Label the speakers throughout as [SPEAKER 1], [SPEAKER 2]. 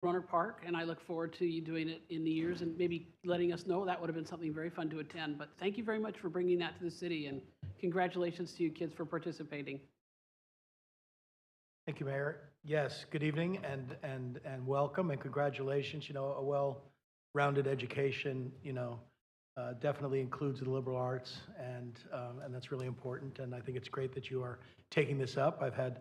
[SPEAKER 1] Rohnert Park, and I look forward to you doing it in the years and maybe letting us know. That would have been something very fun to attend. But thank you very much for bringing that to the city, and congratulations to you kids for participating.
[SPEAKER 2] Thank you, Mayor. Yes, good evening and welcome and congratulations. You know, a well-rounded education, definitely includes the liberal arts, and that's really important. And I think it's great that you are taking this up. I've had,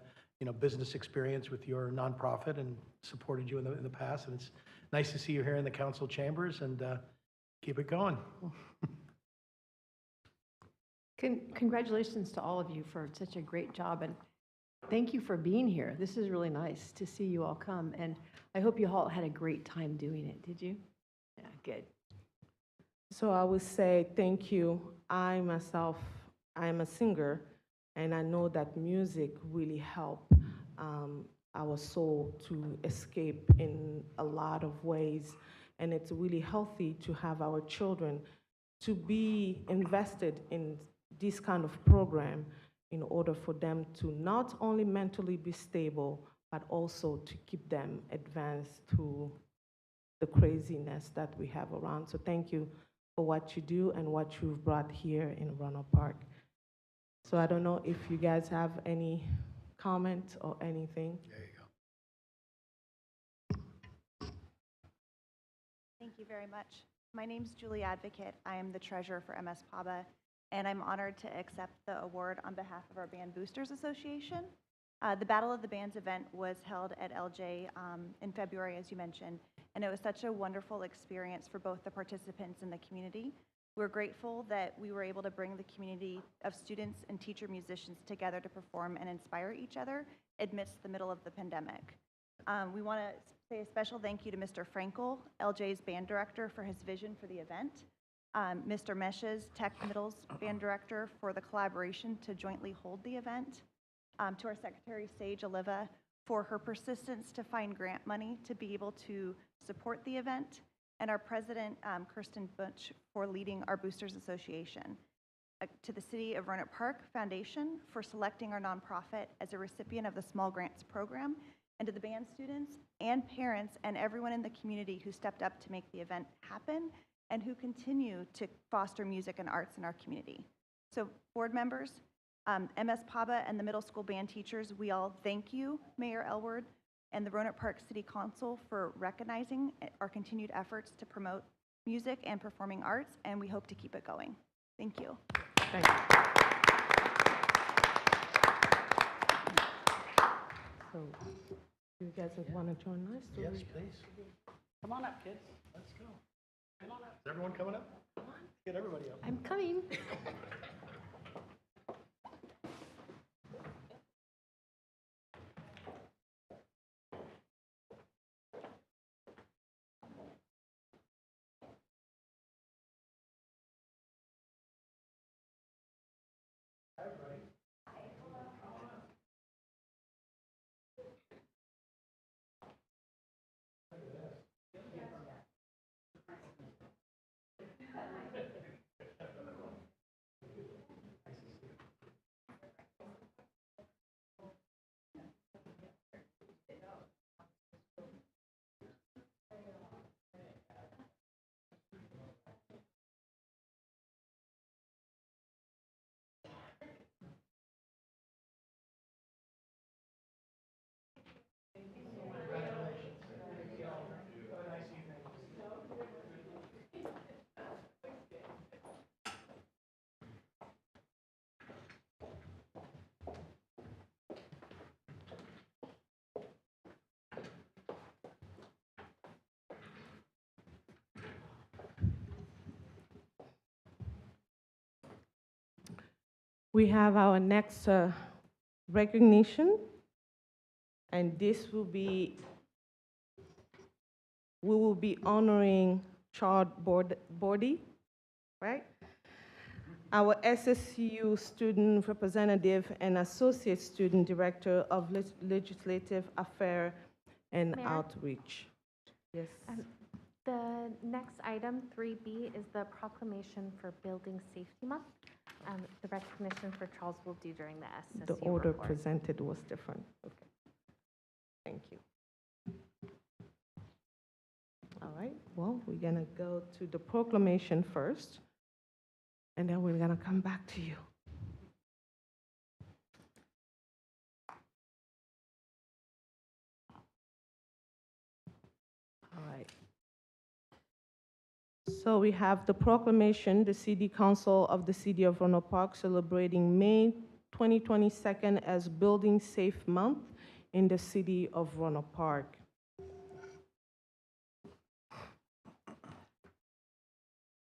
[SPEAKER 2] business experience with your nonprofit and supported you in the past, and it's nice to see you here in the council chambers, and keep it going.
[SPEAKER 3] Congratulations to all of you for such a great job, and thank you for being here. This is really nice to see you all come, and I hope you all had a great time doing it. Did you? Yeah, good.
[SPEAKER 4] So I would say thank you. I myself, I'm a singer, and I know that music really helps our soul to escape in a lot of ways, and it's really healthy to have our children to be invested in this kind of program in order for them to not only mentally be stable, but also to keep them advanced through the craziness that we have around. So thank you for what you do and what you've brought here in Rohnert Park. So I don't know if you guys have any comment or anything.
[SPEAKER 2] There you go.
[SPEAKER 5] Thank you very much. My name is Julie Advocate. I am the treasurer for MS PABA, and I'm honored to accept the award on behalf of our Band Boosters Association. The Battle of the Bands event was held at LJ in February, as you mentioned, and it was such a wonderful experience for both the participants and the community. We're grateful that we were able to bring the community of students and teacher musicians together to perform and inspire each other amidst the middle of the pandemic. We want to say a special thank you to Mr. Frankel, LJ's band director, for his vision for the event. Mr. Meshes, Tech Middle's band director, for the collaboration to jointly hold the event. To our Secretary Sage Oliva for her persistence to find grant money to be able to support the event, and our President, Kirsten Butch, for leading our Boosters Association. To the City of Rohnert Park Foundation for selecting our nonprofit as a recipient of the Small Grants Program, and to the band students and parents and everyone in the community who stepped up to make the event happen and who continue to foster music and arts in our community. So board members, MS PABA and the middle school band teachers, we all thank you, Mayor Elward, and the Rohnert Park City Council for recognizing our continued efforts to promote music and performing arts, and we hope to keep it going. Thank you.
[SPEAKER 4] Thank you. So, you guys want to join us?
[SPEAKER 2] Yes, please.
[SPEAKER 1] Come on up, kids.
[SPEAKER 2] Let's go. Come on up. Is everyone coming up? Come on. Get everybody up.
[SPEAKER 3] I'm coming.
[SPEAKER 4] We have our next recognition, and this will be, we will be honoring Charles Bordy, right? Our SSU student representative and associate student director of legislative affairs and
[SPEAKER 6] Mayor?
[SPEAKER 4] outreach. Yes.
[SPEAKER 6] The next item, 3B, is the proclamation for Building Safety Month. The recognition for Charles will do during the SSU
[SPEAKER 4] The order
[SPEAKER 6] report.
[SPEAKER 4] presented was different. Okay. Thank you. well, we're going to go to the proclamation first, and then we're going to come back to you. All right. So we have the proclamation, the City Council of the City of Rohnert Park celebrating May 2022 as Building Safe Month in the City of Rohnert Park.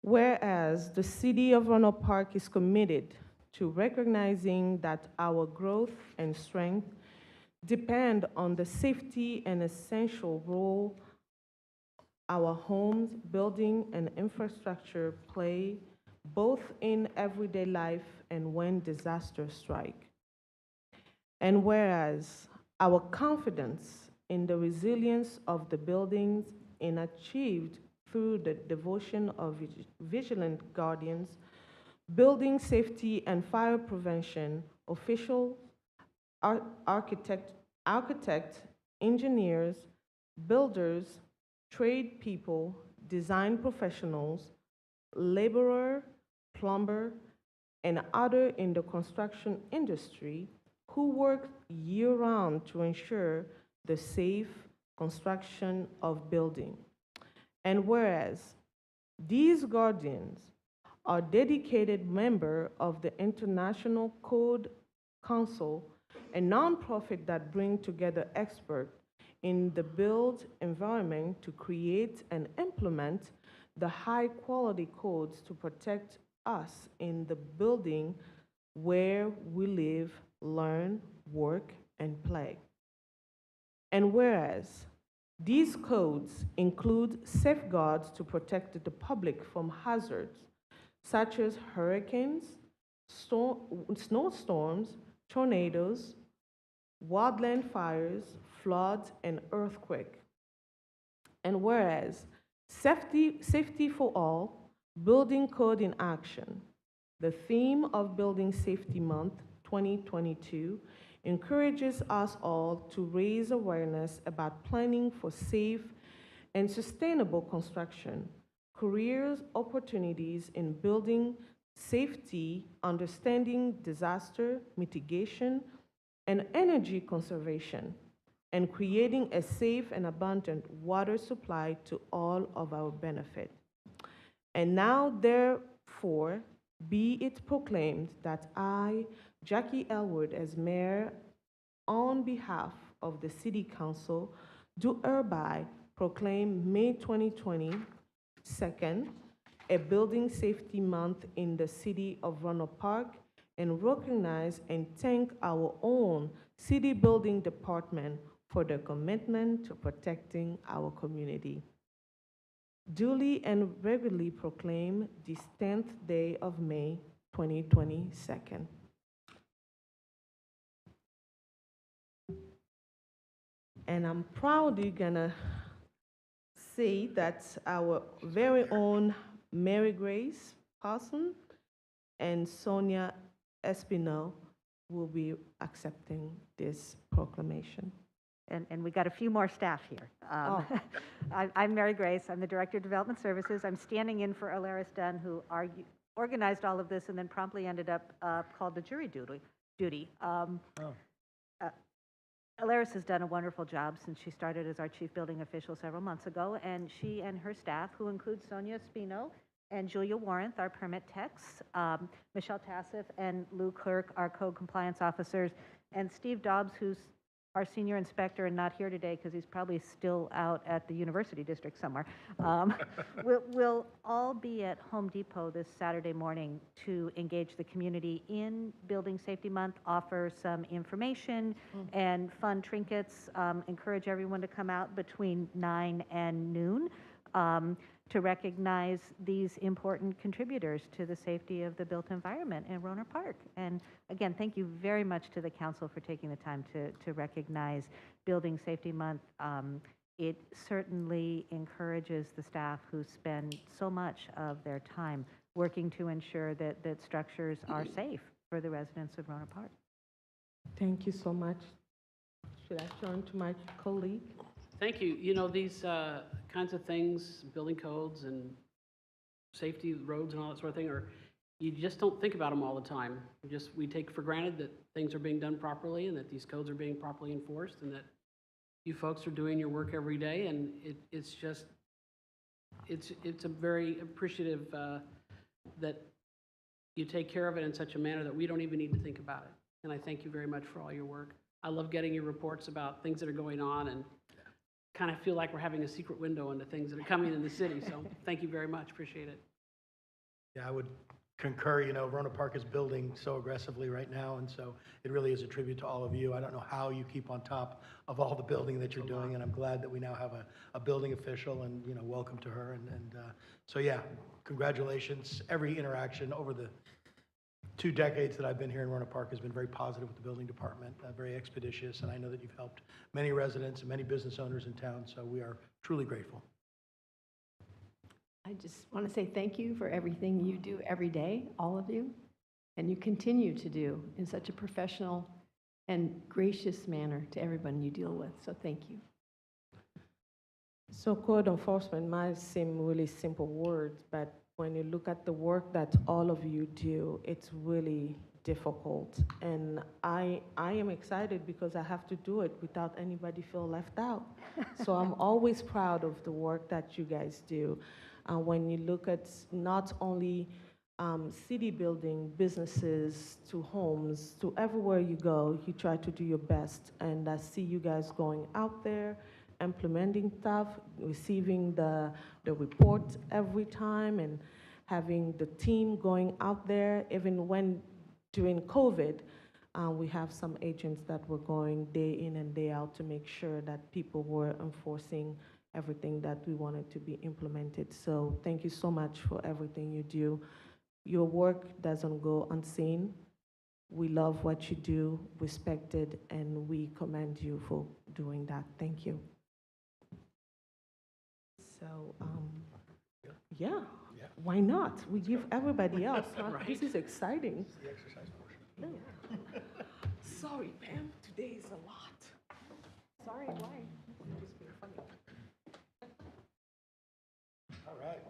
[SPEAKER 4] Whereas the City of Rohnert Park is committed to recognizing that our growth and strength depend on the safety and essential role our homes, building, and infrastructure play both in everyday life and when disasters strike. And whereas our confidence in the resilience of the buildings is achieved through the devotion of vigilant guardians, building safety and fire prevention officials, architects, engineers, builders, trade people, design professionals, laborer, plumber, and others in the construction industry who work year-round to ensure the safe construction of buildings. And whereas these guardians are dedicated members of the International Code Council, a nonprofit that brings together experts in the built environment to create and implement the high-quality codes to protect us in the building where we live, learn, work, and play. And whereas these codes include safeguards to protect the public from hazards such as hurricanes, snowstorms, tornadoes, wildland fires, floods, and earthquakes. And whereas safety for all, building code in action, the theme of Building Safety Month 2022 encourages us all to raise awareness about planning for safe and sustainable construction, career opportunities in building safety, understanding disaster mitigation, and energy conservation, and creating a safe and abundant water supply to all of our benefit. And now, therefore, be it proclaimed that I, Jackie Elwood, as mayor, on behalf of the City Council, do hereby proclaim May 2022 a Building Safety Month in the City of Rohnert Park, and recognize and thank our own City Building Department for their commitment to protecting our community. Duly and regularly proclaim this 10th day of May 2022. And I'm proudly gonna say that our very own Mary Grace Parson and Sonia Espinal will be accepting this proclamation.
[SPEAKER 7] And we got a few more staff here. I'm Mary Grace. I'm the Director of Development Services. I'm standing in for Alaris Dunn, who organized all of this and then promptly ended up called to jury duty. Alaris has done a wonderful job since she started as our chief building official several months ago, and she and her staff, who includes Sonia Spino and Julia Warrenth, our permit techs, Michelle Tassif and Lou Clerk, our code compliance officers, and Steve Dobbs, who's our senior inspector and not here today because he's probably still out at the University District somewhere. We'll all be at Home Depot this Saturday morning to engage the community in Building Safety Month, offer some information and fun trinkets, encourage everyone to come out between 9 and noon to recognize these important contributors to the safety of the built environment in Rohnert Park. And again, thank you very much to the council for taking the time to recognize Building Safety Month. It certainly encourages the staff who spend so much of their time working to ensure that structures are safe for the residents of Rohnert Park.
[SPEAKER 4] Thank you so much. Should I turn to my colleague?
[SPEAKER 1] Thank you. You know, these kinds of things, building codes and safety roads and all that sort of thing, are, you just don't think about them all the time. We take for granted that things are being done properly and that these codes are being properly enforced and that you folks are doing your work every day. And it's just, it's a very appreciative that you take care of it in such a manner that we don't even need to think about it. And I thank you very much for all your work. I love getting your reports about things that are going on and kind of feel like we're having a secret window into things that are coming in the city. So thank you very much. Appreciate it.
[SPEAKER 2] Yeah, I would concur. You know, Rohnert Park is building so aggressively right now, and so it really is a tribute to all of you. I don't know how you keep on top of all the building that you're doing, and I'm glad that we now have a building official, and, you know, welcome to her. So, yeah, congratulations. Every interaction over the 2 decades that I've been here in Rohnert Park has been very positive with the building department, very expeditious, and I know that you've helped many residents and many business owners in town, so we are truly grateful.
[SPEAKER 3] I just want to say thank you for everything you do every day, all of you, and you continue to do in such a professional and gracious manner to everyone you deal with. So thank you.
[SPEAKER 4] So code enforcement might seem really simple words, but when you look at the work that all of you do, it's really difficult. And I am excited because I have to do it without anybody feel left out. So I'm always proud of the work that you guys do. When you look at not only city building, businesses, to homes, to everywhere you go, you try to do your best. And I see you guys going out there, implementing stuff, receiving the report every time, and having the team going out there. Even when during COVID, we have some agents that were going day in and day out to make sure that people were enforcing everything that we wanted to be implemented. So thank you so much for everything you do. Your work doesn't go unseen. We love what you do, respect it, and we commend you for doing that. Thank you. So, yeah, why not? We give everybody else, huh?
[SPEAKER 1] Right.
[SPEAKER 4] This is exciting.
[SPEAKER 2] The exercise portion.
[SPEAKER 4] Sorry, Pam, today is a lot. Sorry, why? Just being funny.
[SPEAKER 2] All right.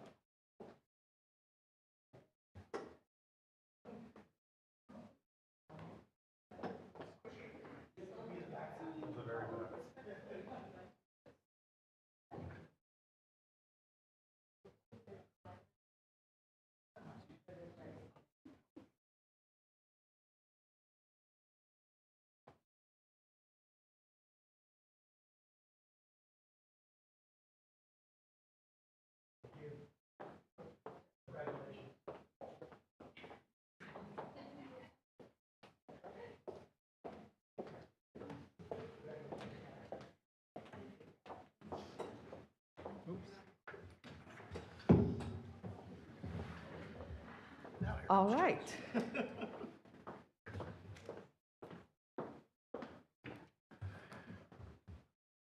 [SPEAKER 4] All right.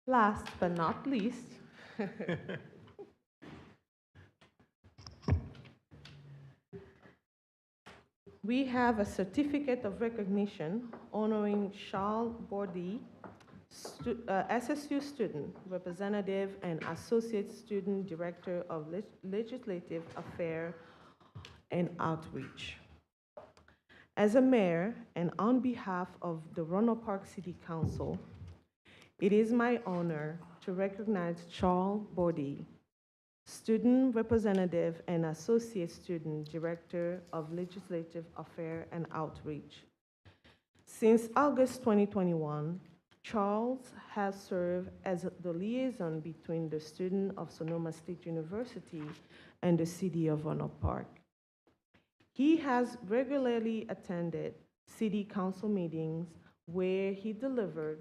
[SPEAKER 4] Last but not least, we have a certificate of recognition honoring Charles Bordy, SSU student, representative, and associate student director of Legislative Affairs and Outreach. As a mayor and on behalf of the Rohnert Park City Council, it is my honor to recognize Charles Bordy, student representative and associate student director of Legislative Affairs and Outreach. Since August 2021, Charles has served as the liaison between the student of Sonoma State University and the city of Rohnert Park. He has regularly attended city council meetings where he delivered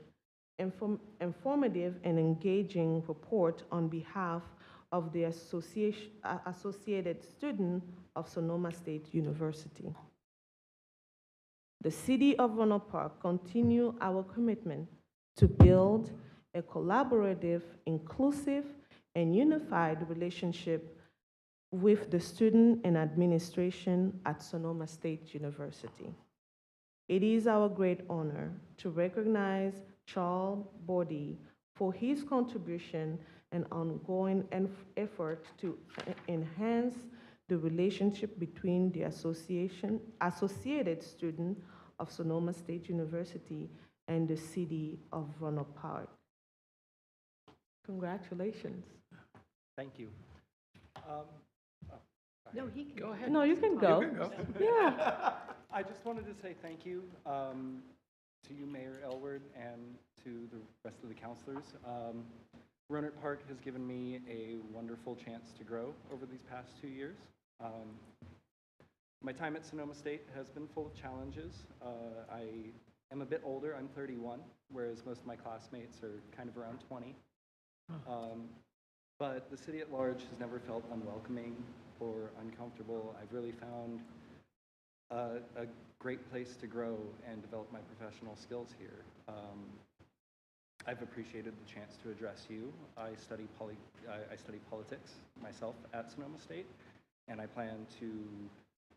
[SPEAKER 4] informative and engaging report on behalf of the Associated Student of Sonoma State University. The city of Rohnert Park continue our commitment to build a collaborative, inclusive, and unified relationship with the student and administration at Sonoma State University. It is our great honor to recognize Charles Bordy for his contribution and ongoing effort to enhance the relationship between the associated student of Sonoma State University and the city of Rohnert Park. Congratulations.
[SPEAKER 8] Thank you.
[SPEAKER 3] No, he can.
[SPEAKER 2] Go ahead.
[SPEAKER 4] No, you can go.
[SPEAKER 2] You can go.
[SPEAKER 4] Yeah.
[SPEAKER 8] I just wanted to say thank you to you, Mayor Elward, and to the rest of the counselors. Rohnert Park has given me a wonderful chance to grow over these past 2 years. My time at Sonoma State has been full of challenges. I am a bit older, I'm 31, whereas most of my classmates are kind of around 20. But the city at large has never felt unwelcoming or uncomfortable. I've really found a great place to grow and develop my professional skills here. I've appreciated the chance to address you. I study politics myself at Sonoma State, and I plan to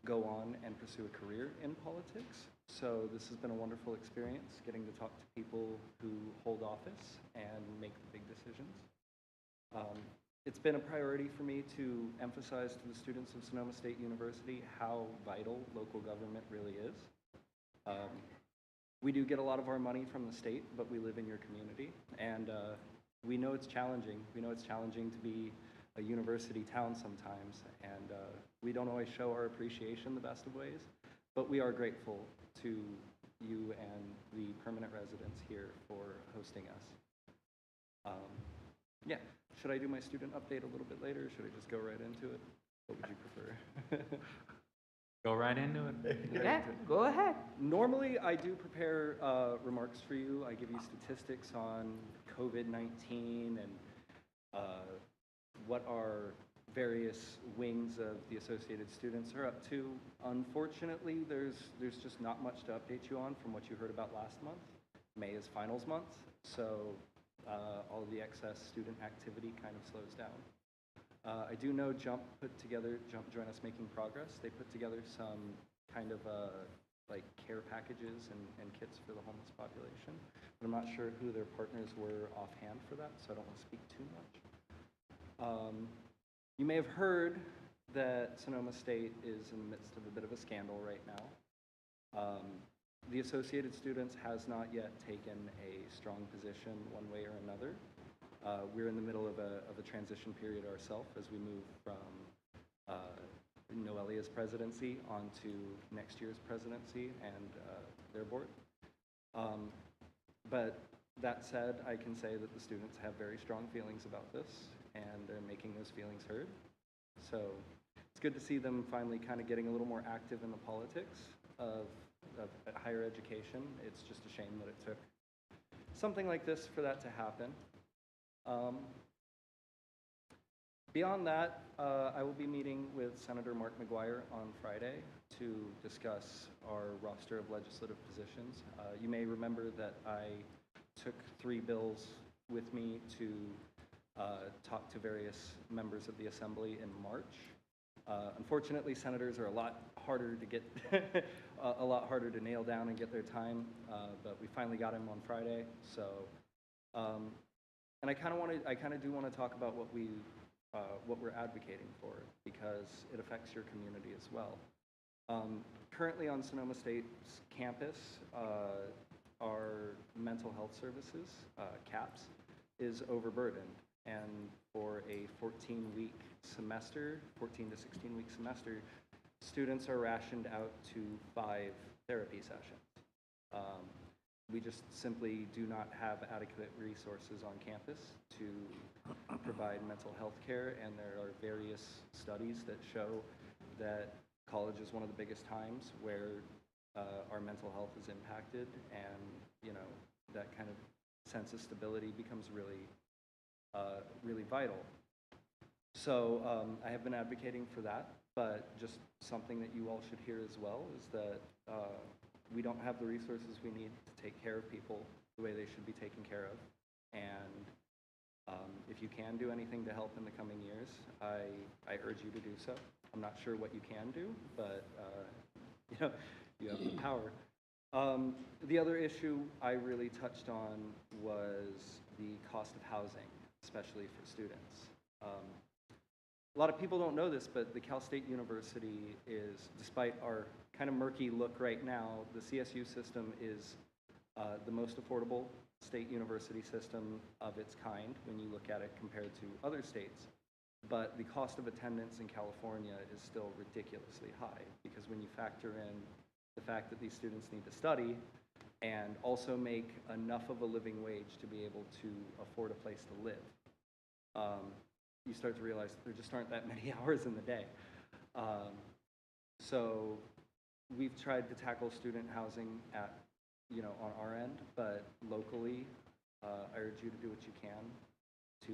[SPEAKER 8] go on and pursue a career in politics. So this has been a wonderful experience, getting to talk to people who hold office and make the big decisions. It's been a priority for me to emphasize to the students of Sonoma State University how vital local government really is. We do get a lot of our money from the state, but we live in your community, and we know it's challenging. We know it's challenging to be a university town sometimes, and we don't always show our appreciation the best of ways, but we are grateful to you and the permanent residents here for hosting us. Yeah, should I do my student update a little bit later, or should I just go right into it? What would you prefer?
[SPEAKER 9] Go right into it.
[SPEAKER 4] Yeah, go ahead.
[SPEAKER 8] Normally, I do prepare remarks for you. I give you statistics on COVID-19 and what our various wings of the associated students are up to. Unfortunately, there's just not much to update you on from what you heard about last month. May is finals month, so all of the excess student activity kind of slows down. I do know Jump Join Us Making Progress. They put together some kind of like care packages and kits for the homeless population. But I'm not sure who their partners were offhand for that, so I don't want to speak too much. You may have heard that Sonoma State is in the midst of a bit of a scandal right now. The Associated Students has not yet taken a strong position one way or another. We're in the middle of a transition period ourselves as we move from Noelia's presidency onto next year's presidency and their board. But that said, I can say that the students have very strong feelings about this, and they're making those feelings heard. So it's good to see them finally kind of getting a little more active in the politics of higher education. It's just a shame that it took something like this for that to happen. Beyond that, I will be meeting with Senator Mark McGuire on Friday to discuss our roster of legislative positions. You may remember that I took 3 bills with me to talk to various members of the Assembly in March. Unfortunately, senators are a lot harder to get, a lot harder to nail down and get their time, but we finally got him on Friday. So, and I kind of do want to talk about what we're advocating for, because it affects your community as well. Currently on Sonoma State's campus, our mental health services, CAPS, is overburdened. And for a 14-week semester, 14 to 16-week semester, students are rationed out to 5 therapy sessions. We just simply do not have adequate resources on campus to provide mental health care, and there are various studies that show that college is one of the biggest times where our mental health is impacted, and that kind of sense of stability becomes really vital. So I have been advocating for that, but just something that you all should hear as well is that we don't have the resources we need to take care of people the way they should be taken care of. And if you can do anything to help in the coming years, I urge you to do so. I'm not sure what you can do, but you have the power. The other issue I really touched on was the cost of housing, especially for students. A lot of people don't know this, but the Cal State University is, despite our kind of murky look right now, the CSU system is the most affordable state university system of its kind when you look at it compared to other states. But the cost of attendance in California is still ridiculously high, because when you factor in the fact that these students need to study and also make enough of a living wage to be able to afford a place to live, you start to realize there just aren't that many hours in the day. So we've tried to tackle student housing at, on our end, but locally, I urge you to do what you can to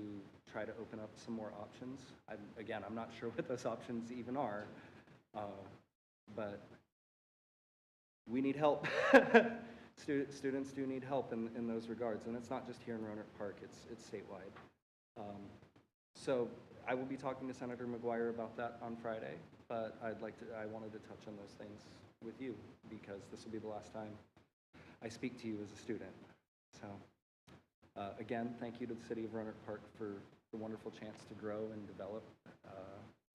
[SPEAKER 8] try to open up some more options. I'm not sure what those options even are, but we need help. Students do need help in those regards, and it's not just here in Rohnert Park, it's statewide. So I will be talking to Senator McGuire about that on Friday, but I wanted to touch on those things with you, because this will be the last time I speak to you as a student. So again, thank you to the city of Rohnert Park for the wonderful chance to grow and develop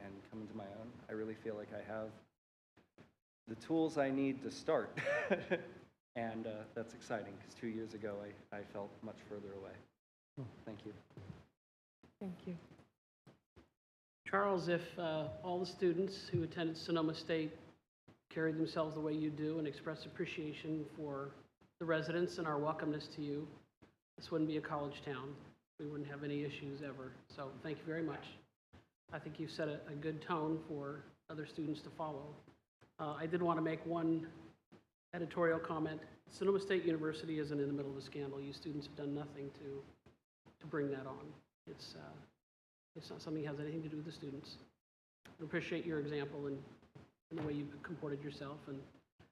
[SPEAKER 8] and come into my own. I really feel like I have the tools I need to start. And that's exciting, because 2 years ago I felt much further away. Thank you.
[SPEAKER 4] Thank you.
[SPEAKER 1] Charles, if all the students who attended Sonoma State carried themselves the way you do and expressed appreciation for the residents and our welcomeness to you, this wouldn't be a college town. We wouldn't have any issues ever. So thank you very much. I think you've set a good tone for other students to follow. I did want to make one editorial comment. Sonoma State University isn't in the middle of a scandal. You students have done nothing to bring that on. It's not something that has anything to do with the students. I appreciate your example and the way you've comported yourself and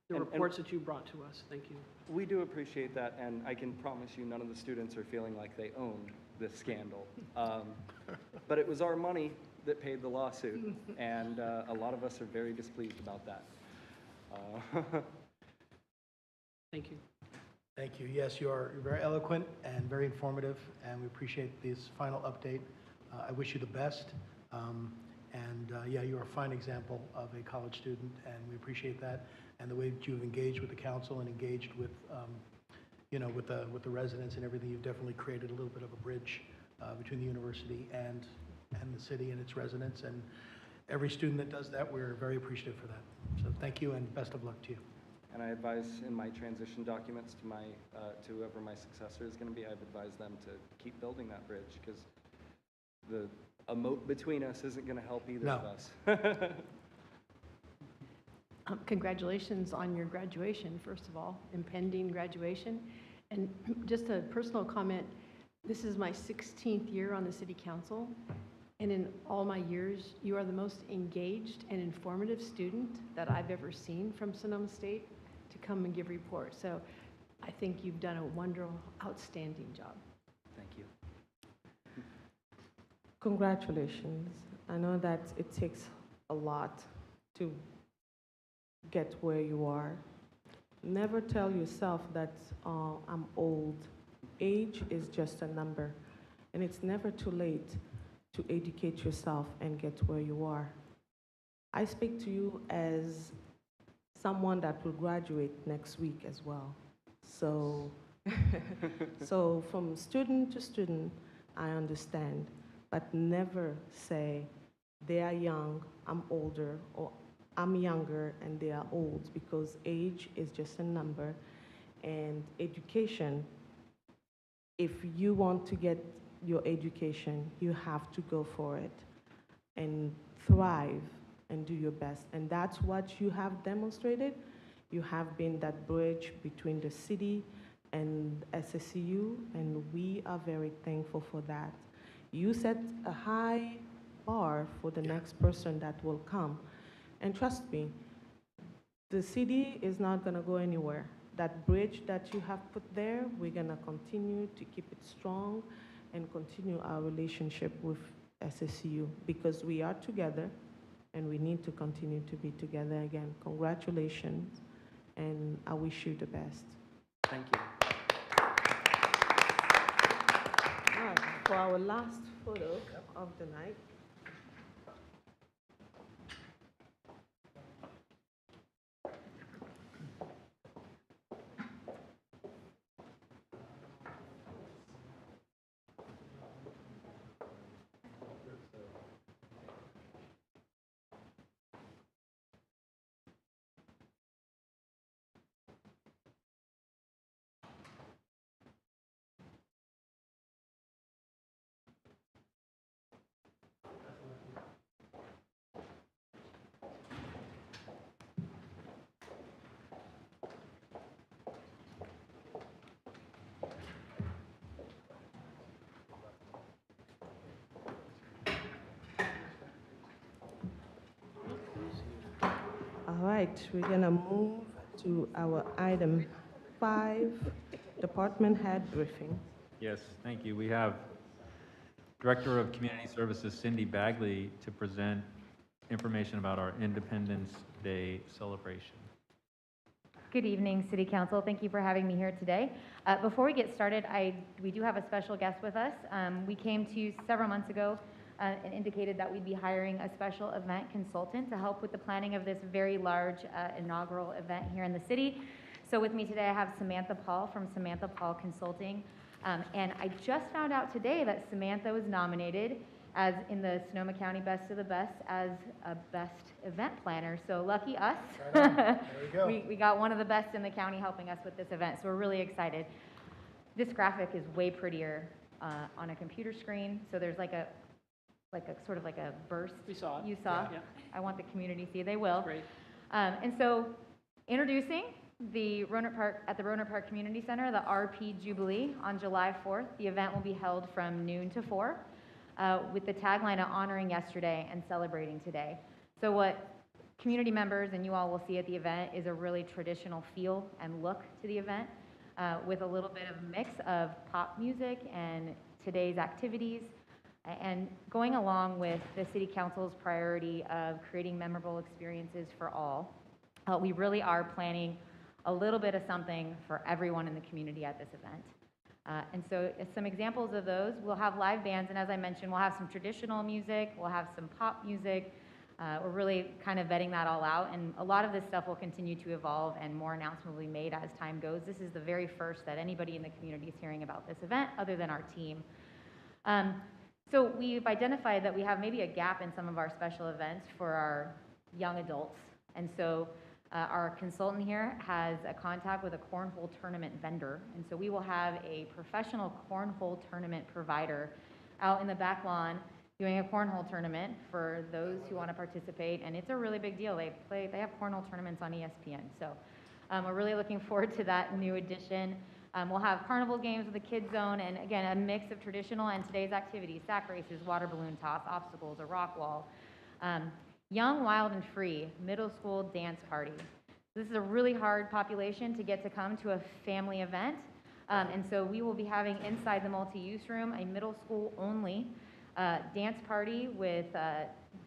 [SPEAKER 1] the reports that you brought to us. Thank you.
[SPEAKER 8] We do appreciate that, and I can promise you none of the students are feeling like they own this scandal. But it was our money that paid the lawsuit, and a lot of us are very displeased about that.
[SPEAKER 1] Thank you.
[SPEAKER 2] Thank you. Yes, you're very eloquent and very informative, and we appreciate this final update. I wish you the best. Yeah, you're a fine example of a college student, and we appreciate that. And the way that you've engaged with the council and engaged with, with the residents and everything, you've definitely created a little bit of a bridge between the university and the city and its residents. And every student that does that, we're very appreciative for that. So thank you, and best of luck to you.
[SPEAKER 8] And I advise in my transition documents to to whoever my successor is going to be, I've advised them to keep building that bridge, because a moat between us isn't going to help either of us.
[SPEAKER 3] Congratulations on your graduation, first of all, impending graduation. And just a personal comment, this is my 16th year on the city council, and in all my years, you are the most engaged and informative student that I've ever seen from Sonoma State to come and give reports. So I think you've done a wonderful, outstanding job.
[SPEAKER 8] Thank you.
[SPEAKER 4] Congratulations. I know that it takes a lot to get where you are. Never tell yourself that I'm old. Age is just a number, and it's never too late to educate yourself and get where you are. I speak to you as someone that will graduate next week as well. So, so from student to student, I understand, but never say they are young, I'm older, or I'm younger and they are old, because age is just a number. And education, if you want to get your education, you have to go for it and thrive and do your best. And that's what you have demonstrated. You have been that bridge between the city and SSCU, and we are very thankful for that. You set a high bar for the next person that will come. And trust me, the city is not going to go anywhere. That bridge that you have put there, we're going to continue to keep it strong and continue our relationship with SSCU, because we are together and we need to continue to be together again. Congratulations, and I wish you the best.
[SPEAKER 8] Thank you.
[SPEAKER 4] for our last photo of the night. All right, we're gonna move to our item 5, department head briefing.
[SPEAKER 9] Yes, thank you. We have Director of Community Services Cindy Bagley to present information about our Independence Day celebration.
[SPEAKER 10] Good evening, City Council. Thank you for having me here today. Before we get started, we do have a special guest with us. We came to you several months ago and indicated that we'd be hiring a special event consultant to help with the planning of this very large inaugural event here in the city. So with me today, I have Samantha Paul from Samantha Paul Consulting. And I just found out today that Samantha was nominated as in the Sonoma County Best of the Best as a best event planner. So lucky us.
[SPEAKER 2] Right on. There we go.
[SPEAKER 10] we got one of the best in the county helping us with this event. So we're really excited. This graphic is way prettier on a computer screen. So there's like a sort of like a burst.
[SPEAKER 1] We saw it.
[SPEAKER 10] You saw.
[SPEAKER 1] Yeah.
[SPEAKER 10] I want the community to see. They will.
[SPEAKER 1] Great.
[SPEAKER 10] And so introducing the Rohnert Park, at the Rohnert Park Community Center, the RP Jubilee on July 4th. The event will be held from noon to 4 with the tagline of honoring yesterday and celebrating today. So what community members and you all will see at the event is a really traditional feel and look to the event with a little bit of a mix of pop music and today's activities, and going along with the City Council's priority of creating memorable experiences for all. We really are planning a little bit of something for everyone in the community at this event. And so some examples of those, we'll have live bands, and as I mentioned, we'll have some traditional music, we'll have some pop music. We're really kind of vetting that all out, and a lot of this stuff will continue to evolve and more announcements will be made as time goes. This is the very first that anybody in the community is hearing about this event other than our team. So we've identified that we have maybe a gap in some of our special events for our young adults. And so our consultant here has a contact with a cornhole tournament vendor. And so we will have a professional cornhole tournament provider out in the back lawn doing a cornhole tournament for those who want to participate. And it's a really big deal. They have cornhole tournaments on ESPN. So we're really looking forward to that new addition. We'll have carnival games with a kids zone, and again, a mix of traditional and today's activities, sack races, water balloon toss, obstacles, a rock wall. Young, Wild, and Free middle school dance party. This is a really hard population to get to come to a family event. And so we will be having inside the multi-use room a middle school only dance party with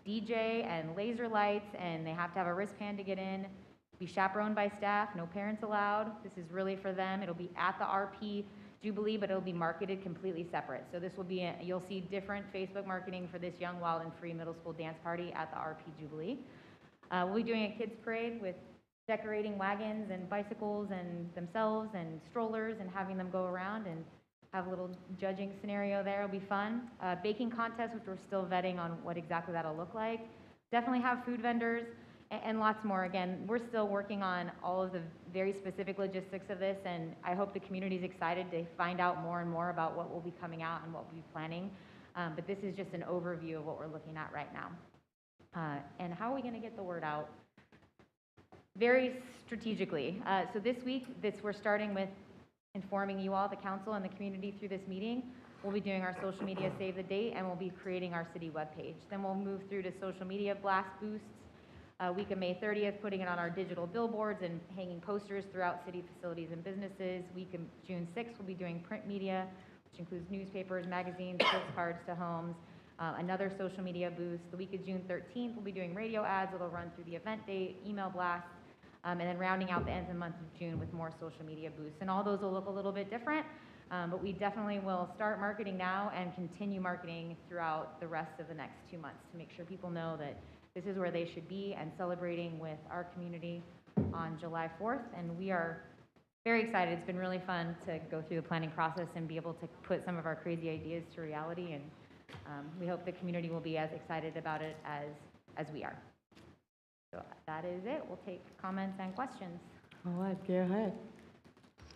[SPEAKER 10] DJ and laser lights, and they have to have a wristband to get in. Be chaperoned by staff, no parents allowed. This is really for them. It'll be at the RP Jubilee, but it'll be marketed completely separate. So this will be, you'll see different Facebook marketing for this Young, Wild, and Free middle school dance party at the RP Jubilee. We'll be doing a kids parade with decorating wagons and bicycles and themselves and strollers and having them go around and have a little judging scenario there. It'll be fun. Baking contest, which we're still vetting on what exactly that'll look like. Definitely have food vendors and lots more. Again, we're still working on all of the very specific logistics of this, and I hope the community is excited to find out more and more about what will be coming out and what we'll be planning. But this is just an overview of what we're looking at right now. And how are we going to get the word out? Very strategically. So this week, we're starting with informing you all, the council and the community through this meeting. We'll be doing our social media save the date, and we'll be creating our city webpage. Then we'll move through to social media blast boosts. Week of May 30th, putting it on our digital billboards and hanging posters throughout city facilities and businesses. Week of June 6th, we'll be doing print media, which includes newspapers, magazines, postcards to homes. Another social media boost. The week of June 13th, we'll be doing radio ads that'll run through the event date, email blasts, and then rounding out the end of the month of June with more social media boosts. And all those will look a little bit different. But we definitely will start marketing now and continue marketing throughout the rest of the next 2 months to make sure people know that this is where they should be and celebrating with our community on July 4th. And we are very excited. It's been really fun to go through the planning process and be able to put some of our crazy ideas to reality. And we hope the community will be as excited about it as we are. So that is it. We'll take comments and questions.
[SPEAKER 4] All right, go ahead.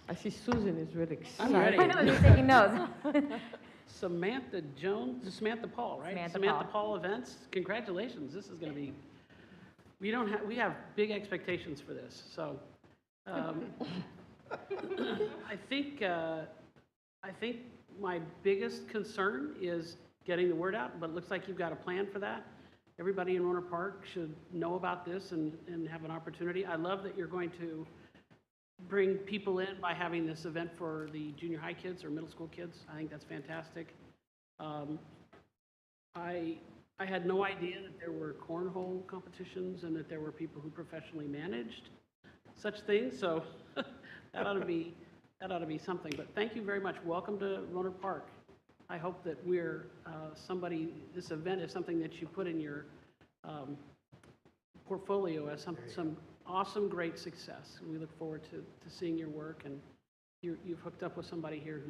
[SPEAKER 4] I see Susan is really
[SPEAKER 1] I'm
[SPEAKER 4] excited.
[SPEAKER 1] ready.
[SPEAKER 10] I know, you're taking notes.
[SPEAKER 1] Samantha Jones, Samantha Paul, right?
[SPEAKER 10] Samantha
[SPEAKER 1] Paul Events, congratulations, this is gonna be, we have big expectations for this, so. I think my biggest concern is getting the word out, but it looks like you've got a plan for that. Everybody in Rohnert Park should know about this and have an opportunity. I love that you're going to bring people in by having this event for the junior high kids or middle school kids. I think that's fantastic. I had no idea that there were cornhole competitions and that there were people who professionally managed such things, so that ought to be something. But thank you very much. Welcome to Rohnert Park. I hope that we're this event is something that you put in your portfolio as some awesome, great success. We look forward to seeing your work, and you've hooked up with somebody here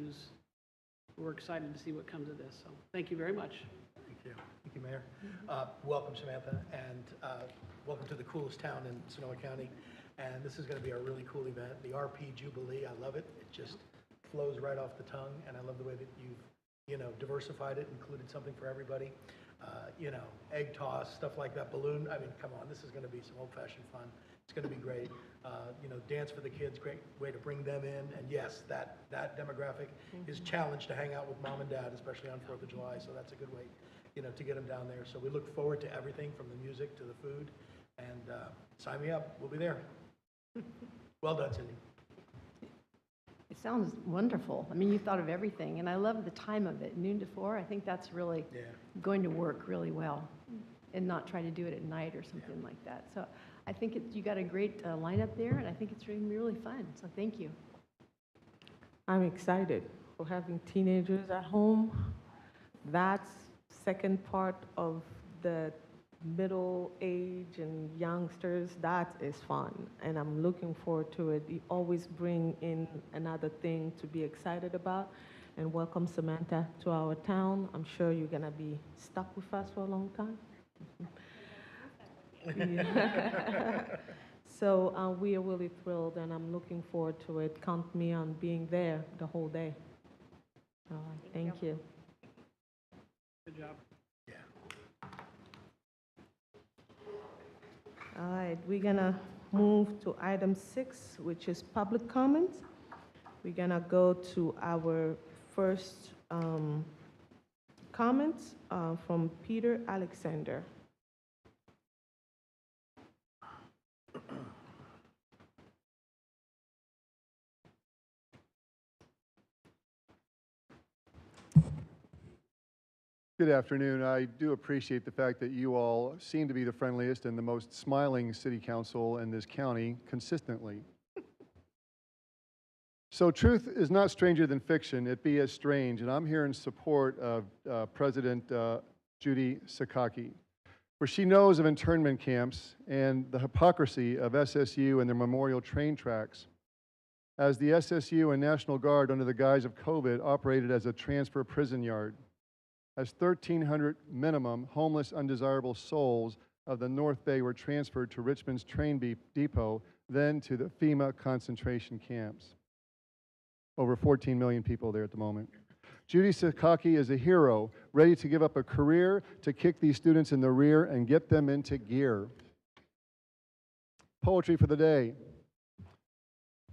[SPEAKER 1] we're excited to see what comes of this. So thank you very much.
[SPEAKER 2] Thank you. Thank you, Mayor. Welcome, Samantha, and welcome to the coolest town in Sonoma County. And this is going to be a really cool event, the RP Jubilee. I love it. It just flows right off the tongue, and I love the way that you've, diversified it, included something for everybody. Egg toss, stuff like that, balloon. I mean, come on, this is going to be some old-fashioned fun. It's going to be great. Dance for the kids, great way to bring them in. And yes, that demographic is challenged to hang out with mom and dad, especially on 4th of July. So that's a good way, to get them down there. So we look forward to everything from the music to the food. And sign me up. We'll be there. Well done, Cindy.
[SPEAKER 3] It sounds wonderful. I mean, you thought of everything, and I love the time of it, noon to 4. I think that's really going to work really well, and not try to do it at night or something like that. So I think you got a great lineup there, and I think it's really, really fun. So thank you.
[SPEAKER 4] I'm excited for having teenagers at home. That's second part of the middle age and youngsters. That is fun, and I'm looking forward to it. You always bring in another thing to be excited about. And welcome, Samantha, to our town. I'm sure you're gonna be stuck with us for a long time. So we are really thrilled, and I'm looking forward to it. Count me on being there the whole day. All right, thank you.
[SPEAKER 1] Good job.
[SPEAKER 4] All right, we're gonna move to item 6, which is public comments. We're gonna go to our first comments from Peter Alexander.
[SPEAKER 11] Good afternoon. I do appreciate the fact that you all seem to be the friendliest and the most smiling city council in this county consistently. So truth is not stranger than fiction, it be as strange, and I'm here in support of President Judy Sakaki, where she knows of internment camps and the hypocrisy of SSU and their memorial train tracks, as the SSU and National Guard, under the guise of COVID, operated as a transfer prison yard, as 1,300 minimum homeless, undesirable souls of the North Bay were transferred to Richmond's train depot, then to the FEMA concentration camps. Over 14 million people there at the moment. Judy Sakaki is a hero, ready to give up a career to kick these students in the rear and get them into gear. Poetry for the day.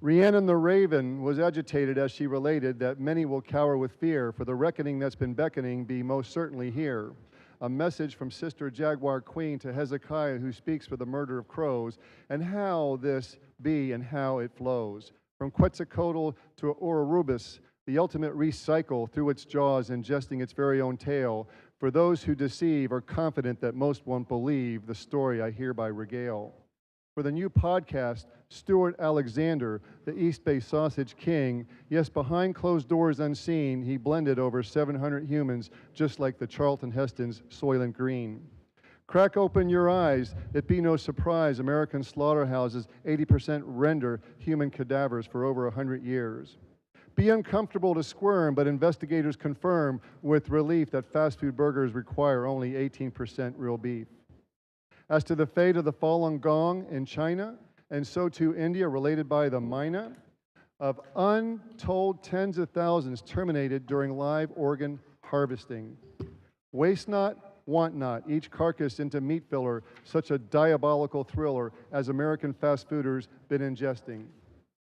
[SPEAKER 11] Rhiannon the Raven was agitated as she related that many will cower with fear, for the reckoning that's been beckoning be most certainly here. A message from Sister Jaguar Queen to Hezekiah, who speaks for the murder of crows, and how this be and how it flows. From Quetzalcoatl to Ouroboros, the ultimate recycle through its jaws, ingesting its very own tale. For those who deceive are confident that most won't believe the story I hereby regale. For the new podcast, Stuart Alexander, the East Bay Sausage King, yes, behind closed doors unseen, he blended over 700 humans, just like the Charlton Heston's Soylent Green. Crack open your eyes. It be no surprise American slaughterhouses 80% render human cadavers for over 100 years. Be uncomfortable to squirm, but investigators confirm with relief that fast food burgers require only 18% real beef. As to the fate of the Falun Gong in China, and so too India, related by the Mina, of untold tens of thousands terminated during live organ harvesting. Waste not, want not, each carcass into meat filler, such a diabolical thriller as American fast fooders been ingesting.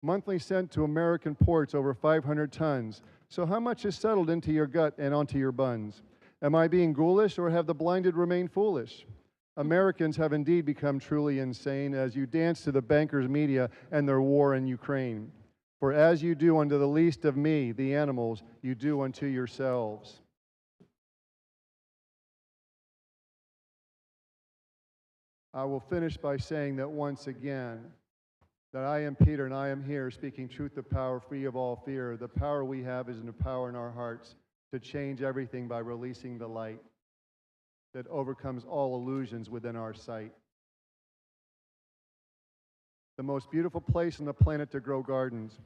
[SPEAKER 11] Monthly sent to American ports over 500 tons. So how much is settled into your gut and onto your buns? Am I being ghoulish or have the blinded remained foolish? Americans have indeed become truly insane as you dance to the bankers' media and their war in Ukraine. For as you do unto the least of me, the animals, you do unto yourselves. I will finish by saying that once again, that I am Peter and I am here speaking truth to power, free of all fear. The power we have is in the power in our hearts to change everything by releasing the light that overcomes all illusions within our sight. The most beautiful place on the planet to grow gardens.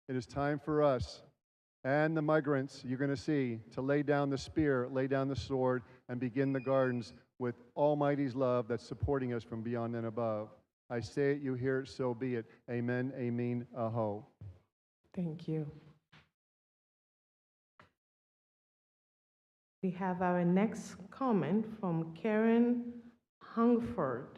[SPEAKER 11] It is time for us and the migrants you're going to see to lay down the spear, lay down the sword, and begin the gardens with Almighty's love that's supporting us from beyond and above. I say it, you hear it, so be it. Amen, amen, aho.
[SPEAKER 4] Thank you. We have our next comment from Karen Hungford.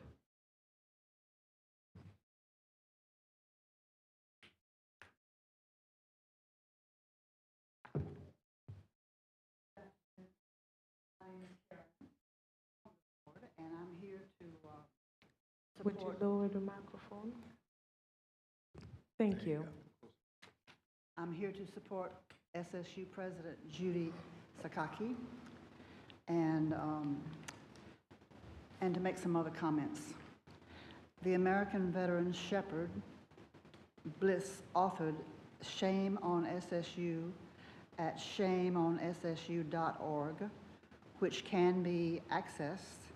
[SPEAKER 12] And I'm here to
[SPEAKER 4] Would you lower the microphone? Thank you.
[SPEAKER 12] I'm here to support SSU President Judy Sakaki and to make some other comments. The American veteran Shepherd Bliss authored Shame on SSU at shameonSSU.org, which can be accessed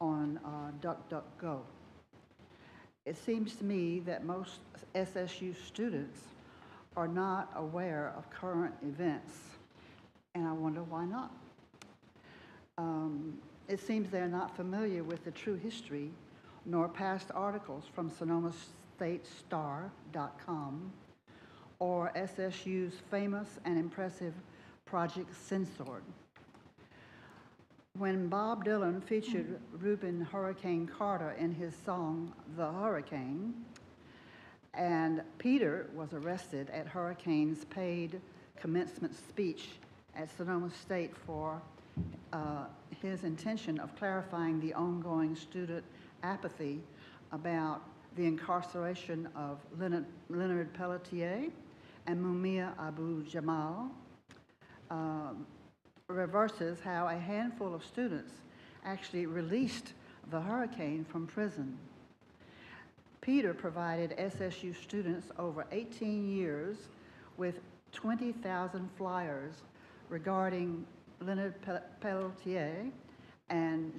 [SPEAKER 12] on DuckDuckGo. It seems to me that most SSU students are not aware of current events, and I wonder why not. It seems they're not familiar with the true history nor past articles from SonomaStateStar.com or SSU's famous and impressive Project Censored. When Bob Dylan featured Reuben Hurricane Carter in his song, The Hurricane, and Peter was arrested at Hurricane's paid commencement speech at Sonoma State for his intention of clarifying the ongoing student apathy about the incarceration of Leonard Pelletier and Mumia Abu-Jamal, reverses how a handful of students actually released the Hurricane from prison. Peter provided SSU students over 18 years with 20,000 flyers regarding Leonard Pelletier and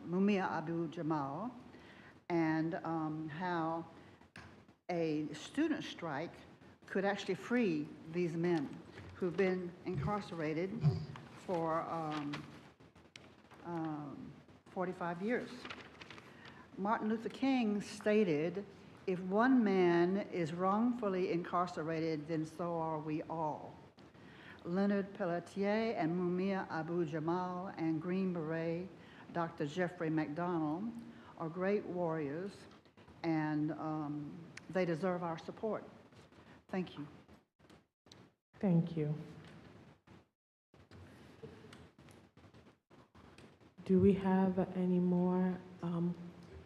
[SPEAKER 12] Mumia Abu-Jamal, and how a student strike could actually free these men who've been incarcerated for 45 years. Martin Luther King stated, "If one man is wrongfully incarcerated, then so are we all." Leonard Pelletier and Mumia Abu-Jamal and Green Beret Dr. Jeffrey McDonald are great warriors, and they deserve our support. Thank you.
[SPEAKER 4] Thank you. Do we have any more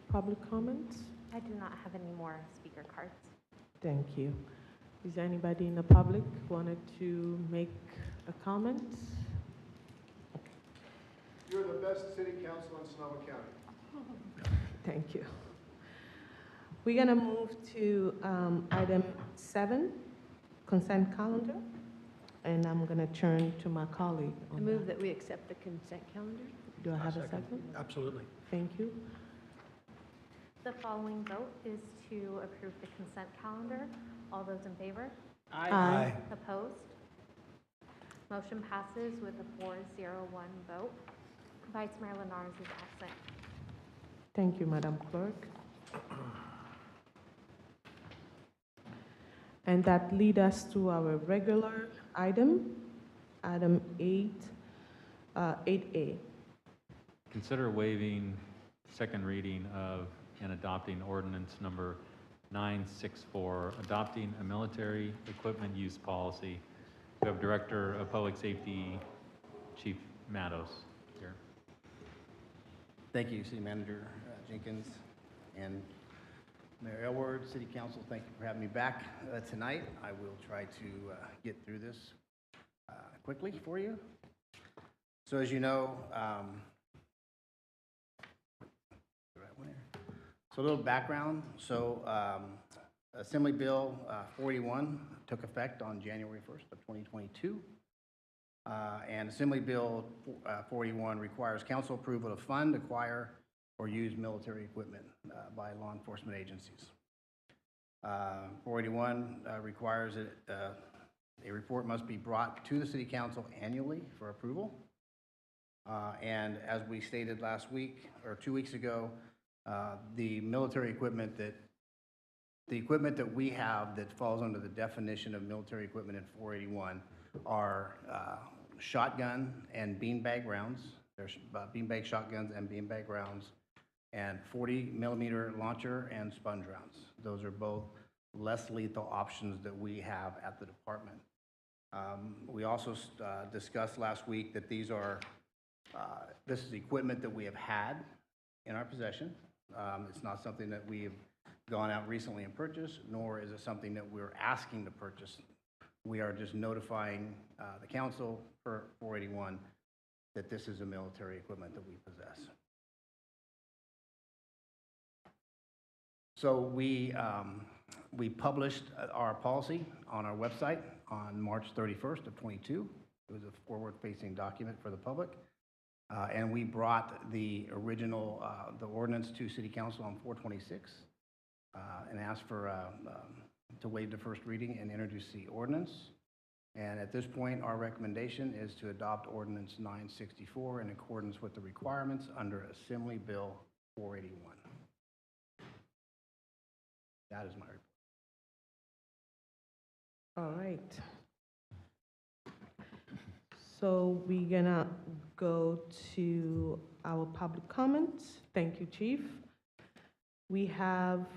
[SPEAKER 4] public comments?
[SPEAKER 6] I do not have any more speaker cards.
[SPEAKER 4] Thank you. Is there anybody in the public who wanted to make a comment?
[SPEAKER 11] You're the best city council in Sonoma County.
[SPEAKER 4] Thank you. We're going to move to item 7, consent calendar, and I'm going to turn to my colleague
[SPEAKER 3] I
[SPEAKER 4] on
[SPEAKER 3] move
[SPEAKER 4] that.
[SPEAKER 3] that we accept the consent calendar.
[SPEAKER 4] Do I have a
[SPEAKER 2] Second.
[SPEAKER 4] second?
[SPEAKER 2] Absolutely.
[SPEAKER 4] Thank you.
[SPEAKER 6] The following vote is to approve the consent calendar. All those in favor?
[SPEAKER 4] Aye.
[SPEAKER 6] Opposed? Motion passes with a 4-0-1 vote. Vice Mayor Lenars is absent.
[SPEAKER 4] Thank you, Madam Clerk. And that leads us to our regular item, item 8A.
[SPEAKER 9] Consider waiving second reading of and adopting ordinance number 964, adopting a military equipment use policy. We have Director of Public Safety, Chief Matos here.
[SPEAKER 13] Thank you, City Manager Jenkins and Mayor Elward, City Council. Thank you for having me back tonight. I will try to get through this quickly for you. So as you know, so a little background. So Assembly Bill 41 took effect on January 1st of 2022. And Assembly Bill 41 requires council approval to fund, acquire, or use military equipment by law enforcement agencies. 481 requires that a report must be brought to the City Council annually for approval. And as we stated last week, or 2 weeks ago, the military equipment that we have that falls under the definition of military equipment in 481 are shotgun and beanbag rounds. There's beanbag shotguns and beanbag rounds, and 40-millimeter launcher and sponge rounds. Those are both less lethal options that we have at the department. We also discussed last week that this is equipment that we have had in our possession. It's not something that we've gone out recently and purchased, nor is it something that we're asking to purchase. We are just notifying the council for 481 that this is a military equipment that we possess. So we published our policy on our website on March 31st of 22. It was a forward-facing document for the public. And we brought the original, the ordinance to City Council on 4/26 and asked for to waive the first reading and introduce the ordinance. And at this point, our recommendation is to adopt ordinance 964 in accordance with the requirements under Assembly Bill 481. That is my report.
[SPEAKER 4] All right. So we're gonna go to our public comments. Thank you, Chief. We have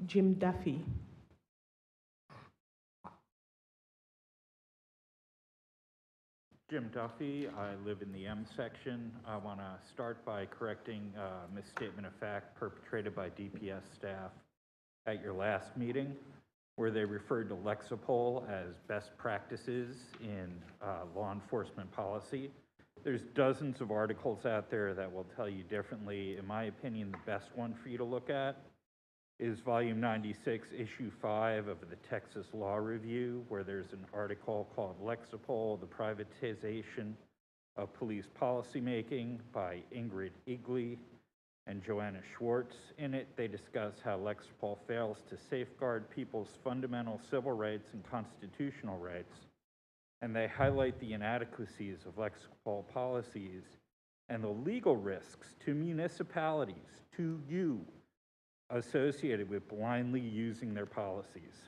[SPEAKER 4] Jim Duffy.
[SPEAKER 14] Jim Duffy, I live in the M section. I want to start by correcting a misstatement of fact perpetrated by DPS staff at your last meeting, where they referred to Lexipol as best practices in law enforcement policy. There's dozens of articles out there that will tell you differently. In my opinion, the best one for you to look at is volume 96, issue 5 of the Texas Law Review, where there's an article called Lexipol, the Privatization of Police Policymaking by Ingrid Igley and Joanna Schwartz. In it, they discuss how Lexipol fails to safeguard people's fundamental civil rights and constitutional rights, and they highlight the inadequacies of Lexipol policies and the legal risks to municipalities, to you, associated with blindly using their policies.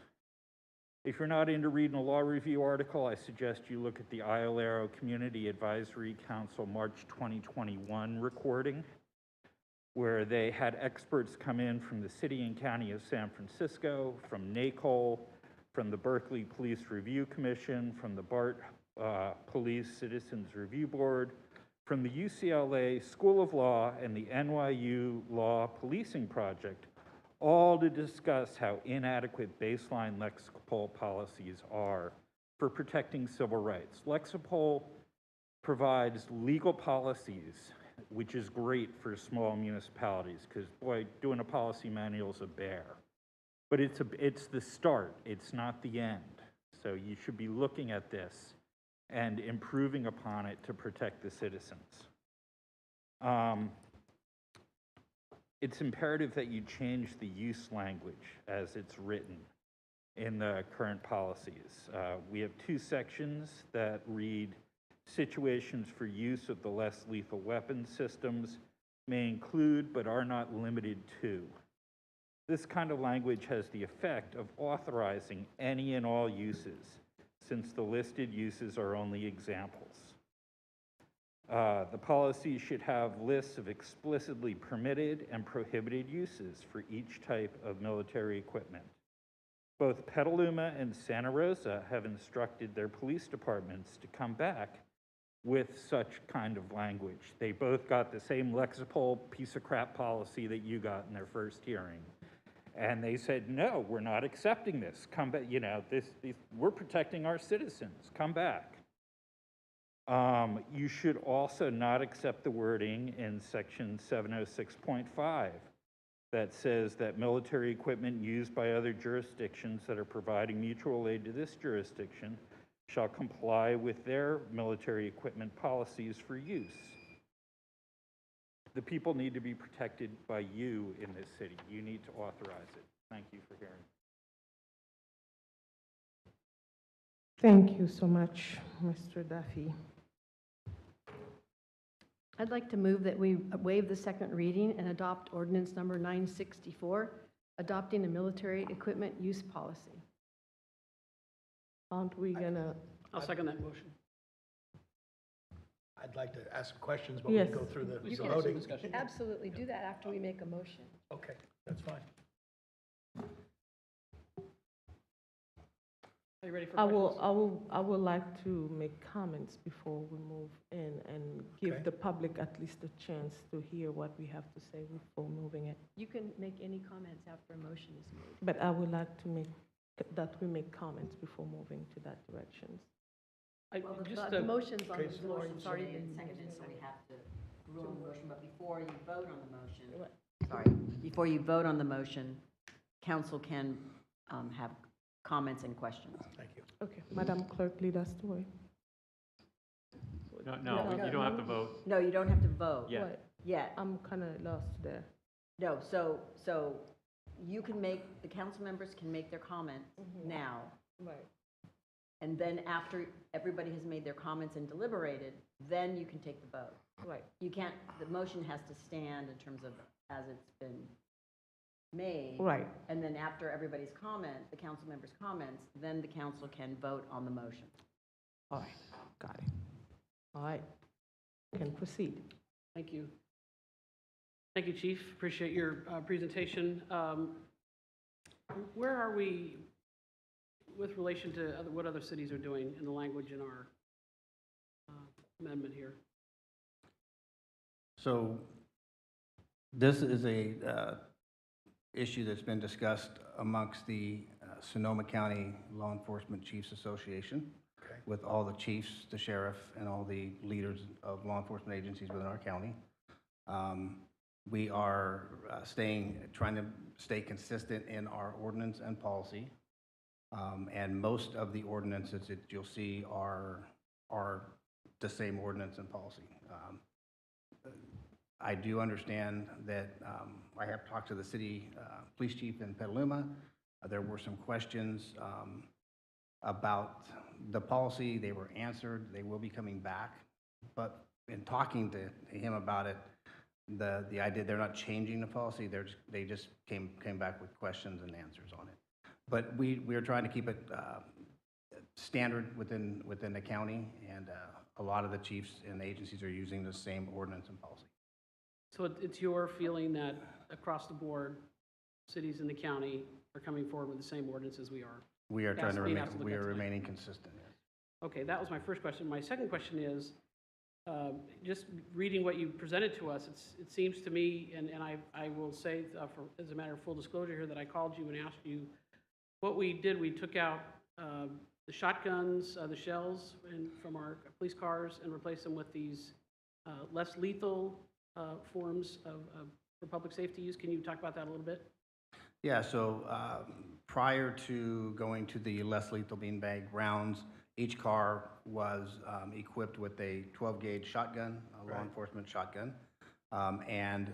[SPEAKER 14] If you're not into reading a law review article, I suggest you look at the Isle Arrow Community Advisory Council March 2021 recording, where they had experts come in from the City and County of San Francisco, from NACOL, from the Berkeley Police Review Commission, from the BART Police Citizens Review Board, from the UCLA School of Law and the NYU Law Policing Project, all to discuss how inadequate baseline Lexipol policies are for protecting civil rights. Lexipol provides legal policies which is great for small municipalities, because boy, doing a policy manual is a bear. But it's the start, it's not the end. So you should be looking at this and improving upon it to protect the citizens. It's imperative that you change the use language as it's written in the current policies. We have two sections that read, situations for use of the less lethal weapon systems may include but are not limited to. This kind of language has the effect of authorizing any and all uses, since the listed uses are only examples. The policy should have lists of explicitly permitted and prohibited uses for each type of military equipment. Both Petaluma and Santa Rosa have instructed their police departments to come back with such kind of language. They both got the same lexical piece of crap policy that you got in their first hearing. And they said, no, we're not accepting this. Come back, you know, we're protecting our citizens. Come back. You should also not accept the wording in section 706.5 that says that military equipment used by other jurisdictions that are providing mutual aid to this jurisdiction shall comply with their military equipment policies for use. The people need to be protected by you in this city. You need to authorize it. Thank you for hearing.
[SPEAKER 4] Thank you so much, Mr. Duffy.
[SPEAKER 3] I'd like to move that we waive the second reading and adopt ordinance number 964, adopting a military equipment use policy.
[SPEAKER 4] Aren't we gonna?
[SPEAKER 1] I'll second that motion.
[SPEAKER 2] I'd like to ask some questions, but we
[SPEAKER 4] Yes.
[SPEAKER 2] can go through the
[SPEAKER 1] We can
[SPEAKER 2] voting.
[SPEAKER 1] discussion.
[SPEAKER 3] Absolutely, do that after we make a motion.
[SPEAKER 2] Okay, that's fine.
[SPEAKER 1] Are you ready for
[SPEAKER 4] I
[SPEAKER 1] questions?
[SPEAKER 4] I would like to make comments before we move in and give
[SPEAKER 2] Okay.
[SPEAKER 4] the public at least a chance to hear what we have to say before moving it.
[SPEAKER 3] You can make any comments after a motion is made.
[SPEAKER 4] But I would like to make, that we make comments before moving to that direction.
[SPEAKER 3] Well,
[SPEAKER 1] Just
[SPEAKER 3] the
[SPEAKER 1] to-
[SPEAKER 3] motion's on the
[SPEAKER 2] Okay,
[SPEAKER 3] floor, it's already been
[SPEAKER 15] Seconded, so we have to rule on the motion, but before you vote on the motion,
[SPEAKER 4] What?
[SPEAKER 15] sorry, before you vote on the motion, council can have comments and questions.
[SPEAKER 2] Thank you.
[SPEAKER 4] Okay, Madam Clerk, lead us the way.
[SPEAKER 9] No, you don't have to vote.
[SPEAKER 15] No, you don't have to vote
[SPEAKER 9] Yeah.
[SPEAKER 4] What?
[SPEAKER 15] yet.
[SPEAKER 4] I'm kind of lost there.
[SPEAKER 15] No, so you can make, the council members can make their comments now,
[SPEAKER 4] Right.
[SPEAKER 15] and then after everybody has made their comments and deliberated, then you can take the vote.
[SPEAKER 4] Right.
[SPEAKER 15] You can't, the motion has to stand in terms of as it's been made.
[SPEAKER 4] Right.
[SPEAKER 15] And then after everybody's comment, the council members' comments, then the council can vote on the motion.
[SPEAKER 4] All right, got it. All right, can proceed.
[SPEAKER 1] Thank you. Thank you, Chief. Appreciate your presentation. Where are we with relation to what other cities are doing in the language in our amendment here?
[SPEAKER 13] So this is a issue that's been discussed amongst the Sonoma County Law Enforcement Chiefs Association
[SPEAKER 2] Okay.
[SPEAKER 13] with all the chiefs, the sheriff, and all the leaders of law enforcement agencies within our county. We are trying to stay consistent in our ordinance and policy. And most of the ordinances that you'll see are the same ordinance and policy. I do understand that I have talked to the city police chief in Petaluma. There were some questions about the policy. They were answered. They will be coming back. But in talking to him about it, the idea they're not changing the policy. They just came back with questions and answers on it. But we are trying to keep it standard within the county, and a lot of the chiefs and agencies are using the same ordinance and policy.
[SPEAKER 1] So it's your feeling that across the board, cities in the county are coming forward with the same ordinance as we are?
[SPEAKER 13] We are trying to
[SPEAKER 1] Yes, we
[SPEAKER 13] remain,
[SPEAKER 1] have to look at tonight.
[SPEAKER 13] remaining consistent. Yes.
[SPEAKER 1] Okay, that was my first question. My second question is, just reading what you presented to us, it seems to me, and I will say, as a matter of full disclosure here, that I called you and asked you, what we did, we took out the shotguns, the shells from our police cars and replaced them with these less lethal forms for public safety use. Can you talk about that a little bit?
[SPEAKER 13] Yeah, so prior to going to the less lethal beanbag rounds, each car was equipped with a 12-gauge shotgun, a law enforcement shotgun, and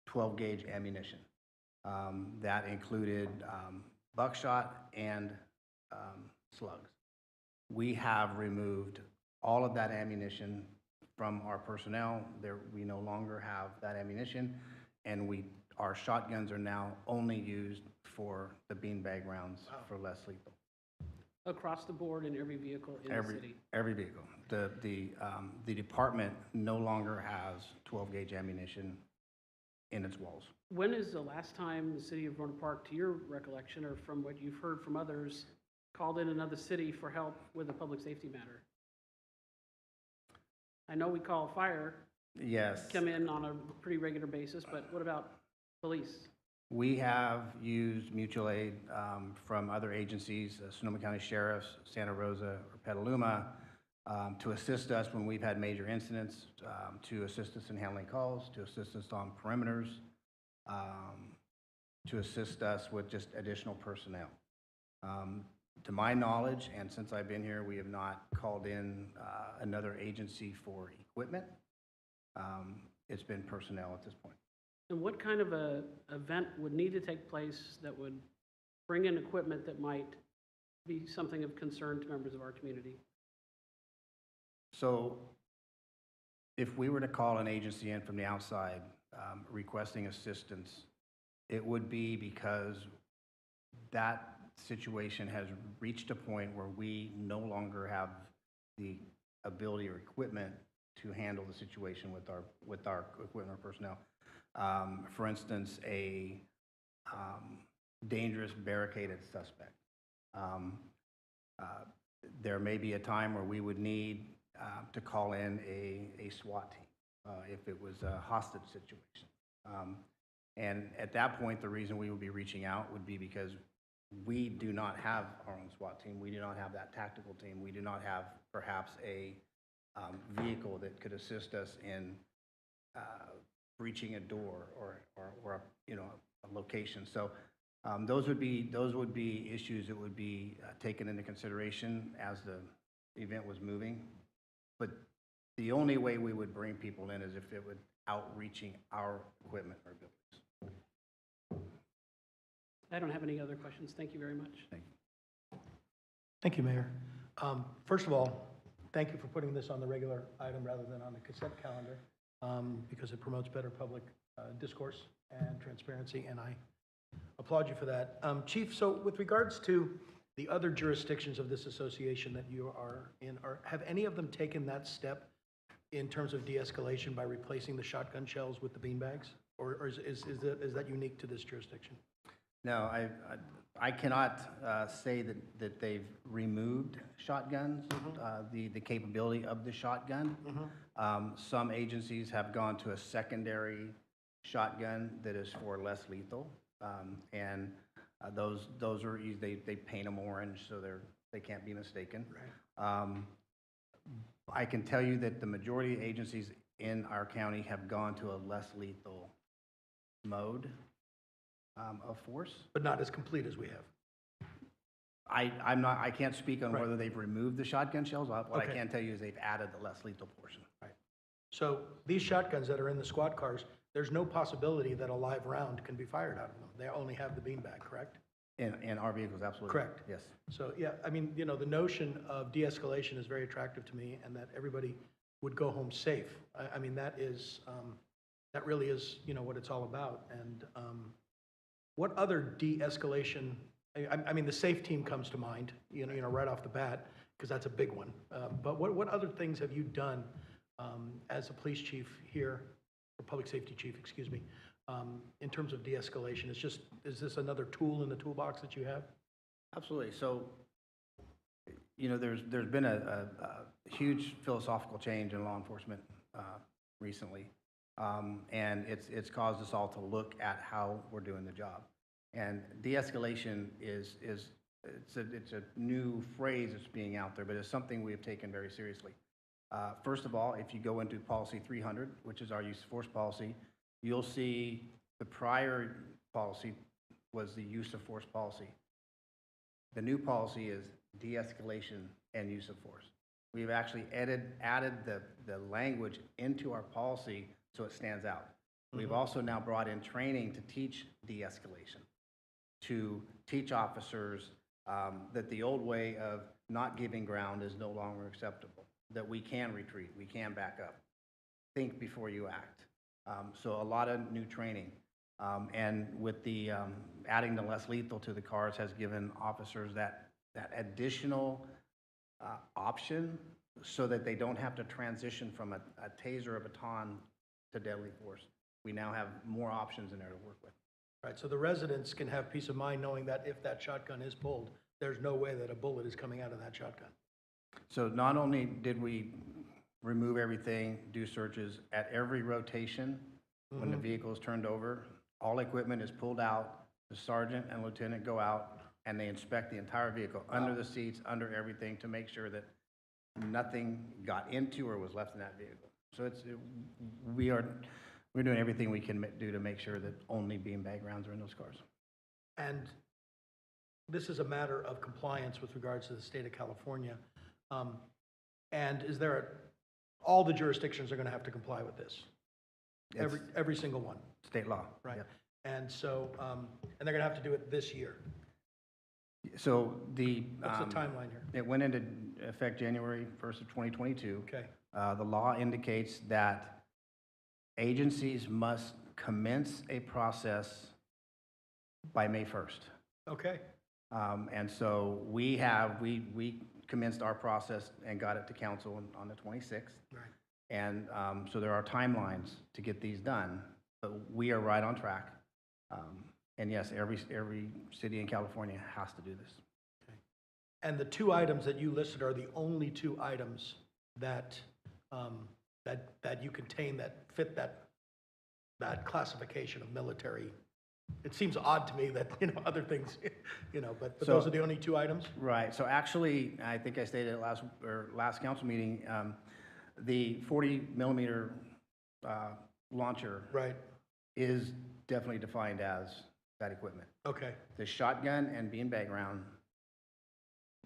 [SPEAKER 13] 12-gauge ammunition. That included buckshot and slugs. We have removed all of that ammunition from our personnel. We no longer have that ammunition, and our shotguns are now only used for the beanbag rounds for less lethal.
[SPEAKER 1] Across the board in every vehicle in the city?
[SPEAKER 13] Every vehicle. The department no longer has 12-gauge ammunition in its walls.
[SPEAKER 1] When is the last time the city of Rohnert Park, to your recollection or from what you've heard from others, called in another city for help with a public safety matter? I know we call fire.
[SPEAKER 13] Yes.
[SPEAKER 1] Come in on a pretty regular basis, but what about police?
[SPEAKER 13] We have used mutual aid from other agencies, Sonoma County Sheriff's, Santa Rosa, or Petaluma, to assist us when we've had major incidents, to assist us in handling calls, to assist us on perimeters, to assist us with just additional personnel. To my knowledge, and since I've been here, we have not called in another agency for equipment. It's been personnel at this point.
[SPEAKER 1] And what kind of a event would need to take place that would bring in equipment that might be something of concern to members of our community?
[SPEAKER 13] So if we were to call an agency in from the outside requesting assistance, it would be because that situation has reached a point where we no longer have the ability or equipment to handle the situation with our equipment or personnel. For instance, a dangerous barricaded suspect. There may be a time where we would need to call in a SWAT team if it was a hostage situation. And at that point, the reason we would be reaching out would be because we do not have our own SWAT team. We do not have that tactical team. We do not have perhaps a vehicle that could assist us in breaching a door or a location. So those would be issues that would be taken into consideration as the event was moving. But the only way we would bring people in is if it would outreaching our equipment or buildings.
[SPEAKER 1] I don't have any other questions. Thank you very much.
[SPEAKER 13] Thank you.
[SPEAKER 2] Thank you, Mayor. First of all, thank you for putting this on the regular item rather than on the consent calendar, because it promotes better public discourse and transparency, and I applaud you for that. Chief, so with regards to the other jurisdictions of this association that you are in, have any of them taken that step in terms of de-escalation by replacing the shotgun shells with the beanbags? Or is that unique to this jurisdiction?
[SPEAKER 13] No, I cannot say that they've removed shotguns, the capability of the shotgun. Some agencies have gone to a secondary shotgun that is for less lethal, and those are they paint them orange so they can't be mistaken. Right. I can tell you that the majority of agencies in our county have gone to a less lethal mode of force,
[SPEAKER 2] but not as complete as we have.
[SPEAKER 13] I can't speak on whether they've removed the shotgun shells. What
[SPEAKER 2] Okay.
[SPEAKER 13] I can tell you is they've added the less lethal portion.
[SPEAKER 2] Right. So these shotguns that are in the squad cars, there's no possibility that a live round can be fired out of them. They only have the beanbag, correct?
[SPEAKER 13] In our vehicles, absolutely.
[SPEAKER 2] Correct.
[SPEAKER 13] Yes.
[SPEAKER 2] So, yeah, I mean, the notion of de-escalation is very attractive to me, and that everybody would go home safe. I mean, that really is, what it's all about. And what other de-escalation, I mean, the SAFE team comes to mind, right off the bat, because that's a big one. But what other things have you done as a police chief here, or public safety chief, excuse me, in terms of de-escalation? Is this another tool in the toolbox that you have?
[SPEAKER 13] Absolutely. So, there's been a huge philosophical change in law enforcement recently, and it's caused us all to look at how we're doing the job. And de-escalation is it's a new phrase that's being out there, but it's something we have taken very seriously. First of all, if you go into policy 300, which is our use of force policy, you'll see the prior policy was the use of force policy. The new policy is de-escalation and use of force. We've actually added the language into our policy so it stands out. We've also now brought in training to teach de-escalation, to teach officers that the old way of not giving ground is no longer acceptable, that we can retreat, we can back up, think before you act. So a lot of new training. And with the adding the less lethal to the cars has given officers that additional option so that they don't have to transition from a taser or a baton to deadly force. We now have more options in there to work with.
[SPEAKER 2] Right, so the residents can have peace of mind knowing that if that shotgun is pulled, there's no way that a bullet is coming out of that shotgun.
[SPEAKER 13] So not only did we remove everything, do searches at every rotation, when the vehicle is turned over, all equipment is pulled out, the sergeant and lieutenant go out, and they inspect the entire vehicle, under the seats, under everything, to make sure that nothing got into or was left in that vehicle. So we're doing everything we can do to make sure that only beanbag rounds are in those cars.
[SPEAKER 2] And this is a matter of compliance with regards to the state of California. And is there, all the jurisdictions are going to have to comply with this? Every single one?
[SPEAKER 13] State law.
[SPEAKER 2] Right.
[SPEAKER 13] Yep.
[SPEAKER 2] And so, and they're going to have to do it this year.
[SPEAKER 13] So
[SPEAKER 2] What's the timeline here?
[SPEAKER 13] It went into effect January 1st of 2022.
[SPEAKER 2] Okay.
[SPEAKER 13] The law indicates that agencies must commence a process by May 1st.
[SPEAKER 2] Okay.
[SPEAKER 13] And so we commenced our process and got it to council on the 26th.
[SPEAKER 2] Right.
[SPEAKER 13] And so there are timelines to get these done, but we are right on track. And yes, every city in California has to do this.
[SPEAKER 2] Okay. And the two items that you listed are the only two items that that you contain that fit that classification of military. It seems odd to me that, other things, but
[SPEAKER 13] So-
[SPEAKER 2] those are the only two items?
[SPEAKER 13] Right. So actually, I think I stated at last council meeting, the 40 millimeter launcher
[SPEAKER 2] Right.
[SPEAKER 13] is definitely defined as that equipment.
[SPEAKER 2] Okay.
[SPEAKER 13] The shotgun and beanbag round,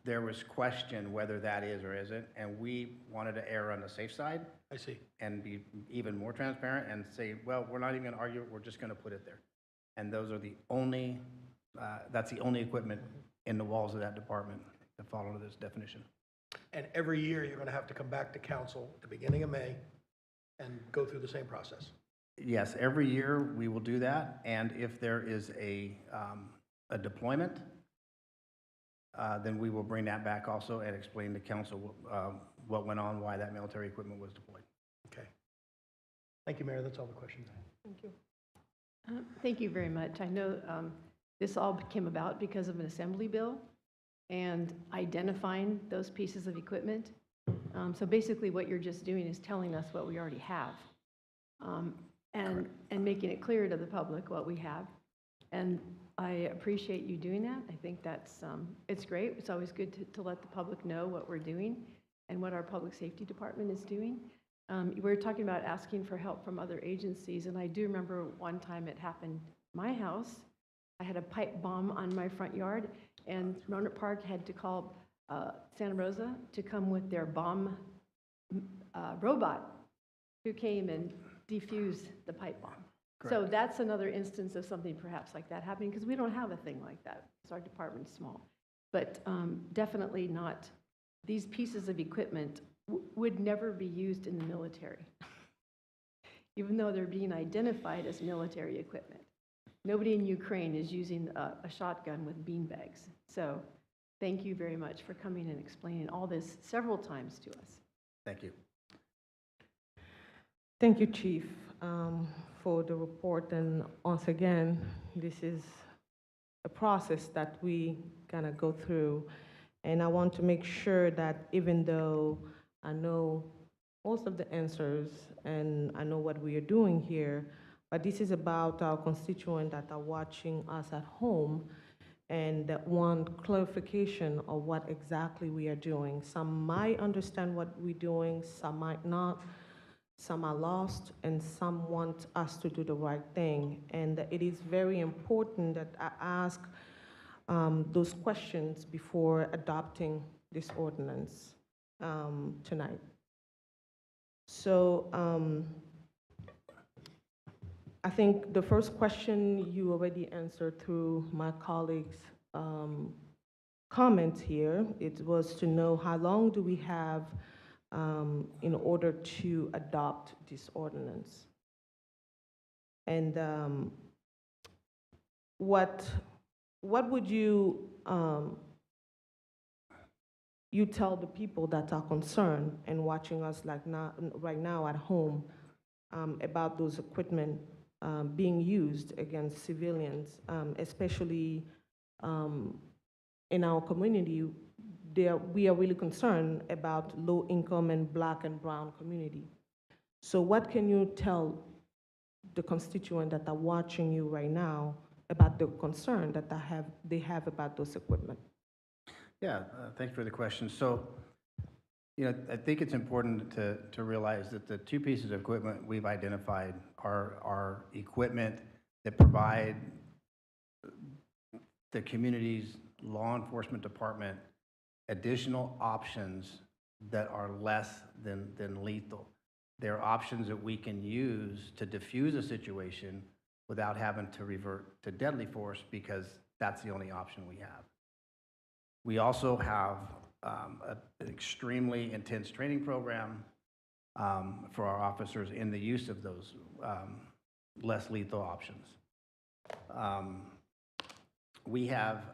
[SPEAKER 13] there was question whether that is or isn't, and we wanted to err on the safe side
[SPEAKER 2] I see.
[SPEAKER 13] and be even more transparent and say, well, we're not even going to argue, we're just going to put it there. And those are the only, that's the only equipment in the walls of that department that fall under this definition.
[SPEAKER 2] And every year, you're going to have to come back to council at the beginning of May and go through the same process?
[SPEAKER 13] Yes, every year we will do that, and if there is a deployment, then we will bring that back also and explain to council what went on, why that military equipment was deployed.
[SPEAKER 2] Okay. Thank you, Mayor. That's all the questions I have.
[SPEAKER 3] Thank you. Thank you very much. I know this all came about because of an assembly bill and identifying those pieces of equipment. So basically what you're just doing is telling us what we already have and making it clear to the public what we have. And I appreciate you doing that. I think that's, it's great. It's always good to let the public know what we're doing and what our public safety department is doing. We were talking about asking for help from other agencies, and I do remember one time it happened at my house. I had a pipe bomb on my front yard, and Rohnert Park had to call Santa Rosa to come with their bomb robot who came and defused the pipe bomb. So that's another instance of something perhaps like that happening, because we don't have a thing like that, because our department's small. But definitely not, these pieces of equipment would never be used in the military, even though they're being identified as military equipment. Nobody in Ukraine is using a shotgun with beanbags. So thank you very much for coming and explaining all this several times to us.
[SPEAKER 13] Thank you.
[SPEAKER 4] Thank you, Chief, for the report. And once again, this is a process that we gonna go through. And I want to make sure that even though I know most of the answers and I know what we are doing here, but this is about our constituents that are watching us at home. and want clarification of what exactly we are doing. Some might understand what we're doing, some might not. Some are lost, and some want us to do the right thing. And it is very important that I ask those questions before adopting this ordinance tonight. So I think the first question you already answered through my colleagues' comments here. It was to know how long do we have in order to adopt this ordinance. And what would you you tell the people that are concerned and watching us like now, right now at home about those equipment being used against civilians, especially in our community? We are really concerned about low-income and Black and brown community. So what can you tell the constituents that are watching you right now about the concern that they have about those equipment?
[SPEAKER 13] Yeah, thanks for the question. So, I think it's important to realize that the two pieces of equipment we've identified are equipment that provide the community's law enforcement department additional options that are less than lethal. They're options that we can use to diffuse a situation without having to revert to deadly force, because that's the only option we have. We also have an extremely intense training program for our officers in the use of those less lethal options. We have,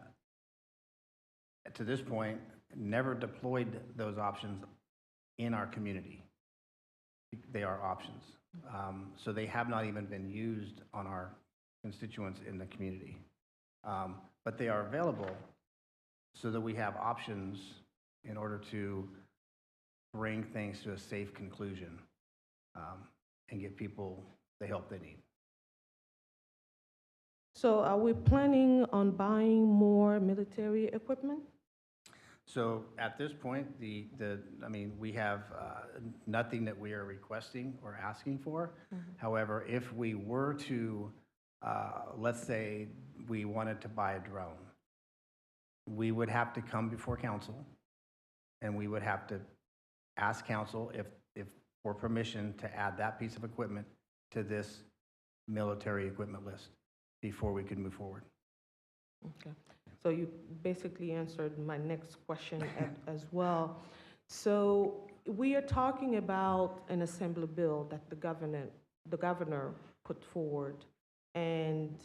[SPEAKER 13] to this point, never deployed those options in our community. They are options. So they have not even been used on our constituents in the community. But they are available so that we have options in order to bring things to a safe conclusion and get people the help they need.
[SPEAKER 4] So are we planning on buying more military equipment?
[SPEAKER 13] So at this point, we have nothing that we are requesting or asking for. However, if we were to, let's say we wanted to buy a drone, we would have to come before council, and we would have to ask council if for permission to add that piece of equipment to this military equipment list before we could move forward.
[SPEAKER 4] Okay. So you basically answered my next question as well. So we are talking about an assembly bill that the governor put forward, and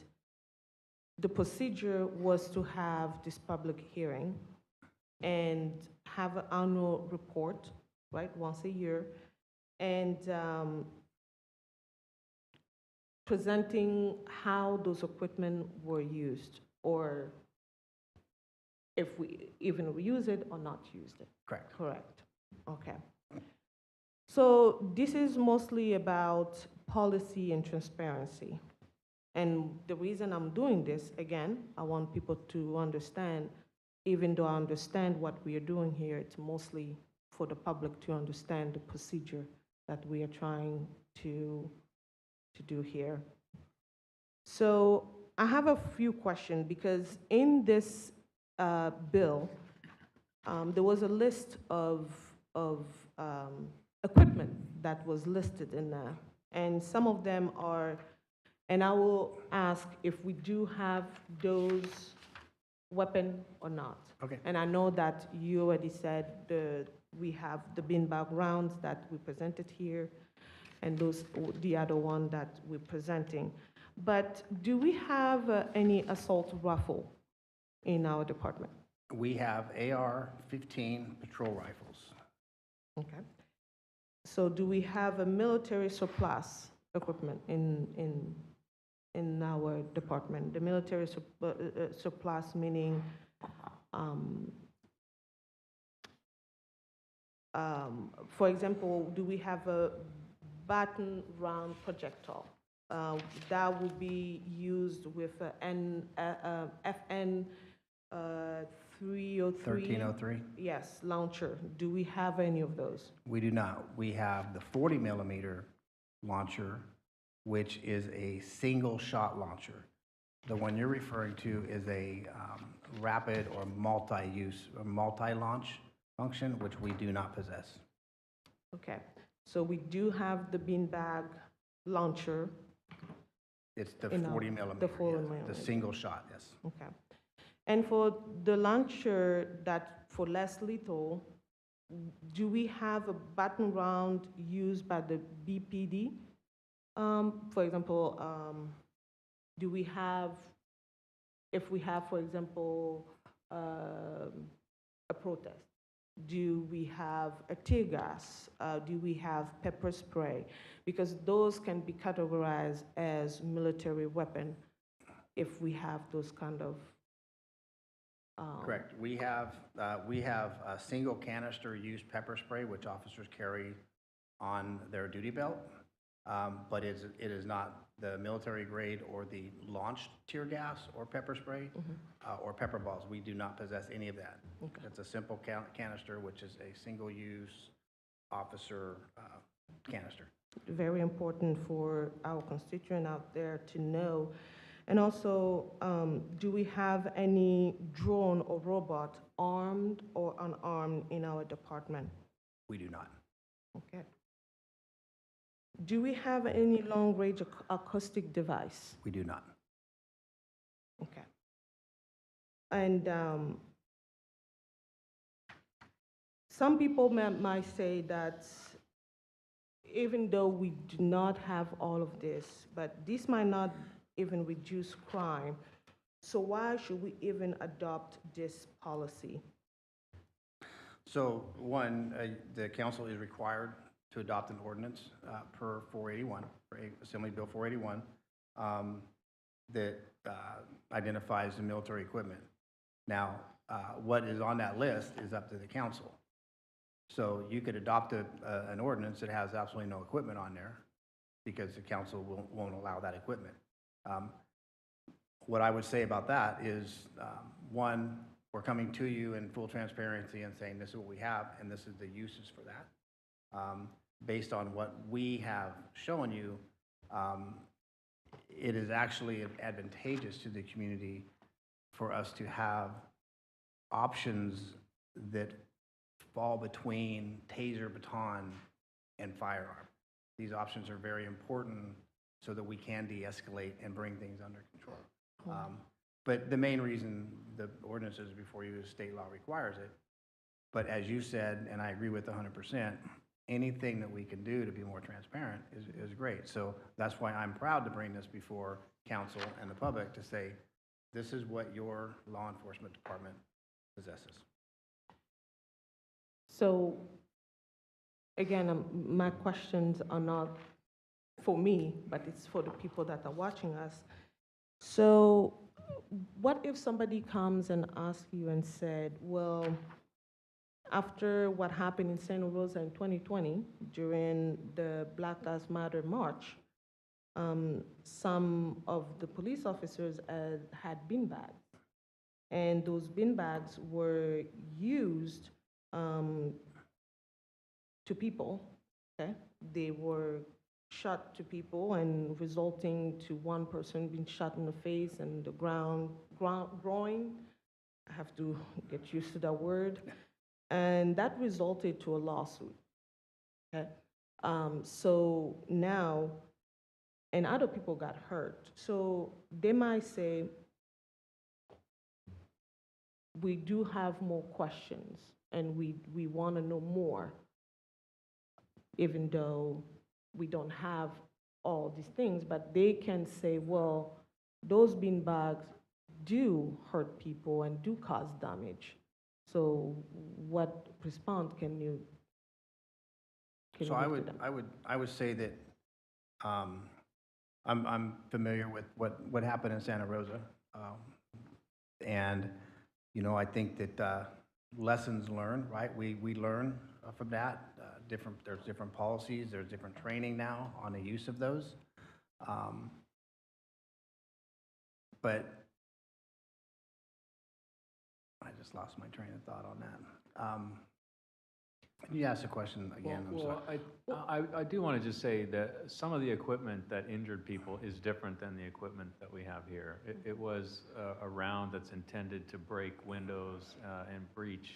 [SPEAKER 4] the procedure was to have this public hearing and have an annual report, right, once a year, and presenting how those equipment were used, or if we even use it or not use it.
[SPEAKER 13] Correct.
[SPEAKER 4] Correct. Okay. So this is mostly about policy and transparency. And the reason I'm doing this, again, I want people to understand, even though I understand what we are doing here, it's mostly for the public to understand the procedure that we are trying to do here. So I have a few questions, because in this bill, there was a list of equipment that was listed in there, and some of them are, and I will ask if we do have those weapons or not.
[SPEAKER 13] Okay.
[SPEAKER 4] And I know that you already said we have the beanbag rounds that we presented here, and the other one that we're presenting. But do we have any assault rifle in our department?
[SPEAKER 13] We have AR-15 patrol rifles.
[SPEAKER 4] Okay. So do we have a military surplus equipment in our department? The military surplus meaning, for example, do we have a baton round projectile that would be used with an FN uh, 303?
[SPEAKER 13] 1303?
[SPEAKER 4] Yes, launcher. Do we have any of those?
[SPEAKER 13] We do not. We have the 40 millimeter launcher, which is a single shot launcher. The one you're referring to is a rapid or multi-use or multi-launch function, which we do not possess.
[SPEAKER 4] Okay, so we do have the beanbag launcher.
[SPEAKER 13] It's the
[SPEAKER 4] In our-
[SPEAKER 13] 40 millimeter.
[SPEAKER 4] the 40
[SPEAKER 13] yes.
[SPEAKER 4] millimeter.
[SPEAKER 13] The single shot, yes.
[SPEAKER 4] Okay. And for the launcher that for less lethal, do we have a baton round used by the BPD? For example, do we have, if we have, for example, a protest, do we have a tear gas? Do we have pepper spray? Because those can be categorized as military weapon if we have those kind of.
[SPEAKER 13] Correct. We have a single canister used pepper spray, which officers carry on their duty belt, but it is not the military grade or the launched tear gas or pepper spray or pepper balls. We do not possess any of that.
[SPEAKER 4] Okay.
[SPEAKER 13] It's a simple canister, which is a single-use officer canister.
[SPEAKER 4] Very important for our constituent out there to know. And also, do we have any drone or robot, armed or unarmed, in our department?
[SPEAKER 13] We do not.
[SPEAKER 4] Okay. Do we have any long-range acoustic device?
[SPEAKER 13] We do not.
[SPEAKER 4] Okay. And some people might say that even though we do not have all of this, but this might not even reduce crime, so why should we even adopt this policy?
[SPEAKER 13] So one, the council is required to adopt an ordinance per 481, for Assembly Bill 481, that identifies the military equipment. Now, what is on that list is up to the council. So you could adopt an ordinance that has absolutely no equipment on there because the council won't allow that equipment. What I would say about that is, one, we're coming to you in full transparency and saying this is what we have and this is the uses for that. Based on what we have shown you, it is actually advantageous to the community for us to have options that fall between taser, baton, and firearm. These options are very important so that we can de-escalate and bring things under control. But the main reason the ordinance is before you is state law requires it. But as you said, and I agree with 100%, anything that we can do to be more transparent is great. So that's why I'm proud to bring this before council and the public to say, this is what your law enforcement department possesses.
[SPEAKER 4] So, again, my questions are not for me, but it's for the people that are watching us. So, what if somebody comes and asks you and said, well, after what happened in Santa Rosa in 2020 during the Black Lives Matter march, some of the police officers had beanbags, and those beanbags were used to people, okay? They were shot to people and resulting to one person being shot in the face and the groin. I have to get used to that word. And that resulted to a lawsuit, okay? So now, and other people got hurt. So they might say, we do have more questions and we want to know more, even though we don't have all these things, but they can say, well, those beanbags do hurt people and do cause damage. So what response can you
[SPEAKER 13] So
[SPEAKER 4] give to them?
[SPEAKER 13] I would say that I'm familiar with what happened in Santa Rosa, and you know, I think that lessons learned, right? We learn from that. There's different policies. There's different training now on the use of those. But I just lost my train of thought on that. You asked a question again, I'm sorry.
[SPEAKER 9] I do want to just say that some of the equipment that injured people is different than the equipment that we have here. It was a round that's intended to break windows and breach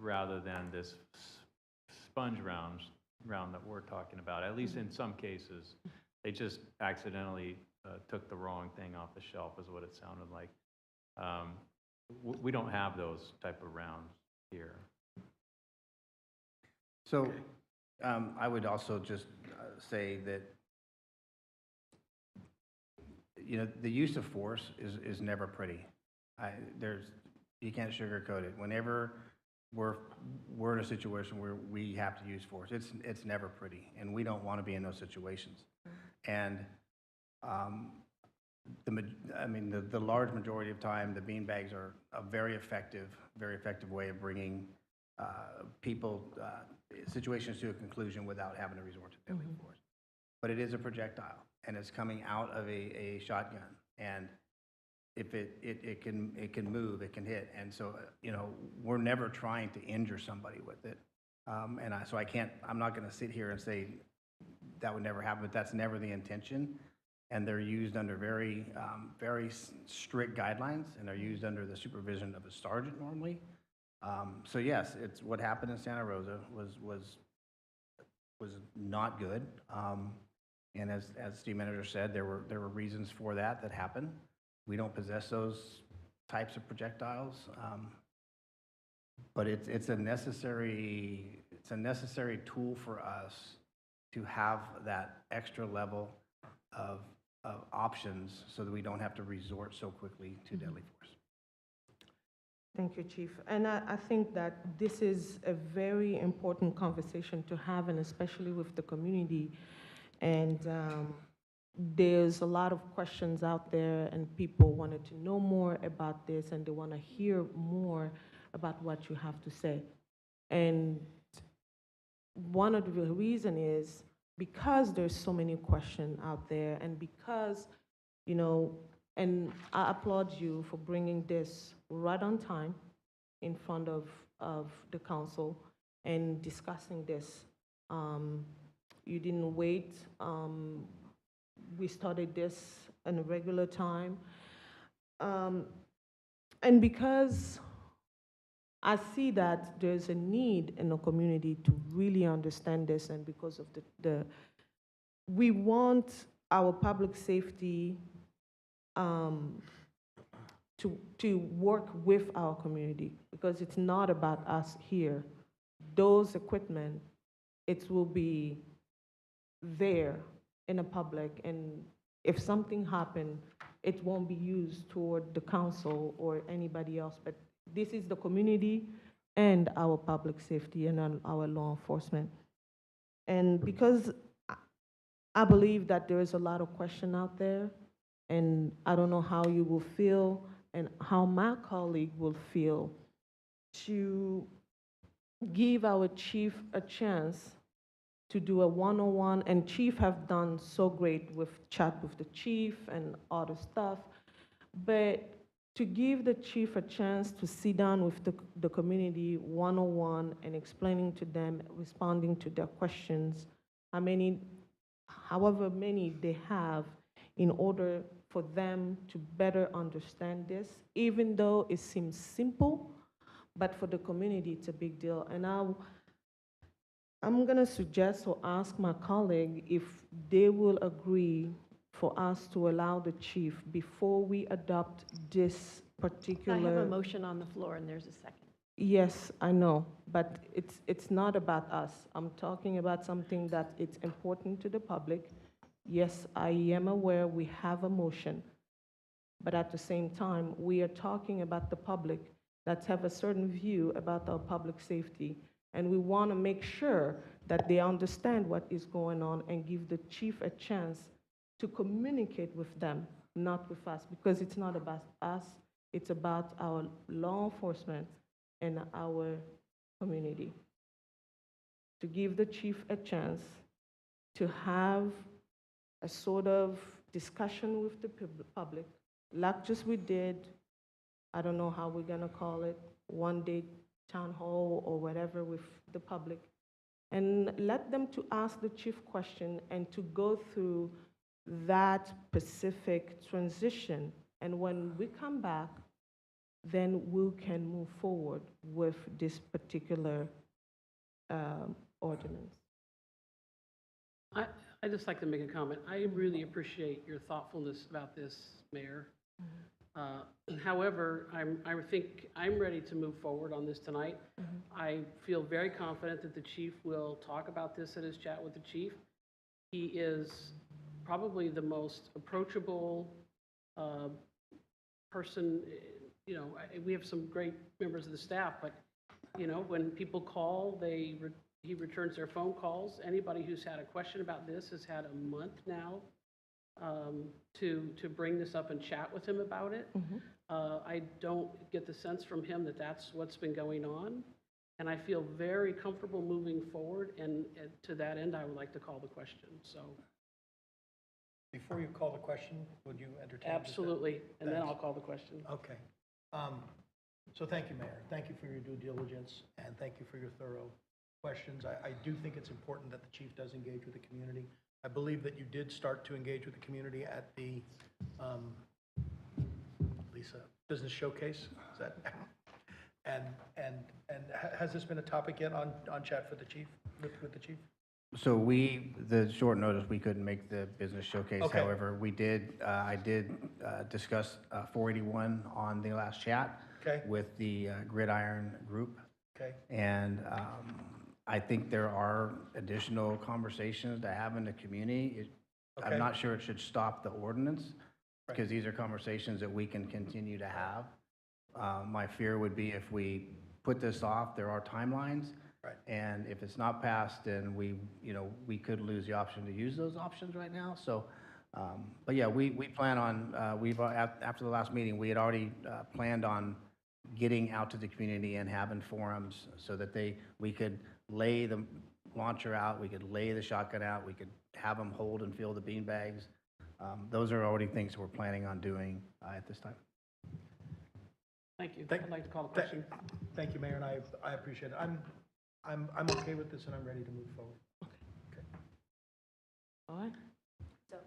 [SPEAKER 9] rather than this sponge round that we're talking about. At least in some cases, they just accidentally took the wrong thing off the shelf is what it sounded like. We don't have those type of rounds here.
[SPEAKER 13] So I would also just say that, you know, the use of force is never pretty. You can't sugarcoat it. Whenever we're in a situation where we have to use force, it's never pretty, and we don't want to be in those situations. And the large majority of time, the beanbags are a very effective way of bringing situations to a conclusion without having to resort to deadly force. But it is a projectile, and it's coming out of a shotgun, and if it can move, it can hit, and so you know, we're never trying to injure somebody with it. I'm not going to sit here and say that would never happen, but that's never the intention. And they're used under very strict guidelines, and they're used under the supervision of a sergeant normally. So yes, it's what happened in Santa Rosa was not good. And as Steve Manager said, there were reasons for that happened. We don't possess those types of projectiles, but it's a necessary tool for us to have that extra level of options so that we don't have to resort so quickly to deadly force.
[SPEAKER 4] Thank you, Chief. And I think that this is a very important conversation to have, and especially with the community. And there's a lot of questions out there, and people wanted to know more about this, and they want to hear more about what you have to say. And one of the reasons is because there's so many questions out there, and because, you know, and I applaud you for bringing this right on time in front of the council and discussing this. You didn't wait. We started this in a regular time. And because I see that there's a need in the community to really understand this, and because of we want our public safety to work with our community, because it's not about us here. Those equipment, it will be there in the public, and if something happens, it won't be used toward the council or anybody else, but this is the community and our public safety and our law enforcement. And because I believe that there is a lot of question out there, and I don't know how you will feel and how my colleague will feel to give our chief a chance to do a one-on-one, and chief have done so great with chat with the chief and other stuff, but to give the chief a chance to sit down with the community one-on-one and explaining to them, responding to their questions, however many they have, in order for them to better understand this, even though it seems simple, but for the community it's a big deal. And I'm gonna suggest or ask my colleague if they will agree for us to allow the chief, before we adopt this particular.
[SPEAKER 3] I have a motion on the floor, and there's a second.
[SPEAKER 4] Yes, I know, but it's not about us. I'm talking about something that it's important to the public. Yes, I am aware we have a motion, but at the same time, we are talking about the public that have a certain view about our public safety, and we want to make sure that they understand what is going on and give the chief a chance to communicate with them, not with us, because it's not about us, it's about our law enforcement and our community. To give the chief a chance to have a sort of discussion with the public, like just we did, I don't know how we're gonna call it, one-day town hall or whatever with the public, and let them to ask the chief question and to go through that specific transition. And when we come back, then we can move forward with this particular ordinance.
[SPEAKER 1] I'd just like to make a comment. I really appreciate your thoughtfulness about this, Mayor. However, I think I'm ready to move forward on this tonight. I feel very confident that the chief will talk about this at his chat with the chief. He is probably the most approachable person. You know, we have some great members of the staff, but you know, when people call, he returns their phone calls. Anybody who's had a question about this has had a month now to bring this up and chat with him about it. I don't get the sense from him that that's what's been going on, and I feel very comfortable moving forward, and to that end, I would like to call the question. So,
[SPEAKER 2] Before you call the question, would you entertain?
[SPEAKER 1] absolutely, and then
[SPEAKER 2] Thanks.
[SPEAKER 1] I'll call the question.
[SPEAKER 2] Okay. So thank you, Mayor. Thank you for your due diligence, and thank you for your thorough questions. I do think it's important that the chief does engage with the community. I believe that you did start to engage with the community at the Lisa Business Showcase. Is that? And has this been a topic yet on chat for the chief with the chief?
[SPEAKER 13] So the short notice, we couldn't make the business showcase.
[SPEAKER 2] Okay.
[SPEAKER 13] However, I did discuss 481 on the last chat
[SPEAKER 2] Okay.
[SPEAKER 13] with the Gridiron Group.
[SPEAKER 2] Okay.
[SPEAKER 13] And I think there are additional conversations to have in the community.
[SPEAKER 2] Okay.
[SPEAKER 13] I'm not sure it should stop the ordinance,
[SPEAKER 2] Right.
[SPEAKER 13] because these are conversations that we can continue to have. My fear would be if we put this off, there are timelines.
[SPEAKER 2] Right.
[SPEAKER 13] And if it's not passed, then we could lose the option to use those options right now. So, but yeah, we plan on, after the last meeting, we had already planned on getting out to the community and having forums so that we could lay the launcher out, we could lay the shotgun out, we could have them hold and fill the bean bags. Those are already things we're planning on doing at this time.
[SPEAKER 1] Thank you. I'd like to call the question.
[SPEAKER 2] Thank you, Mayor, and I appreciate it. I'm okay with this, and I'm ready to move forward. Okay.
[SPEAKER 4] All right.
[SPEAKER 6] So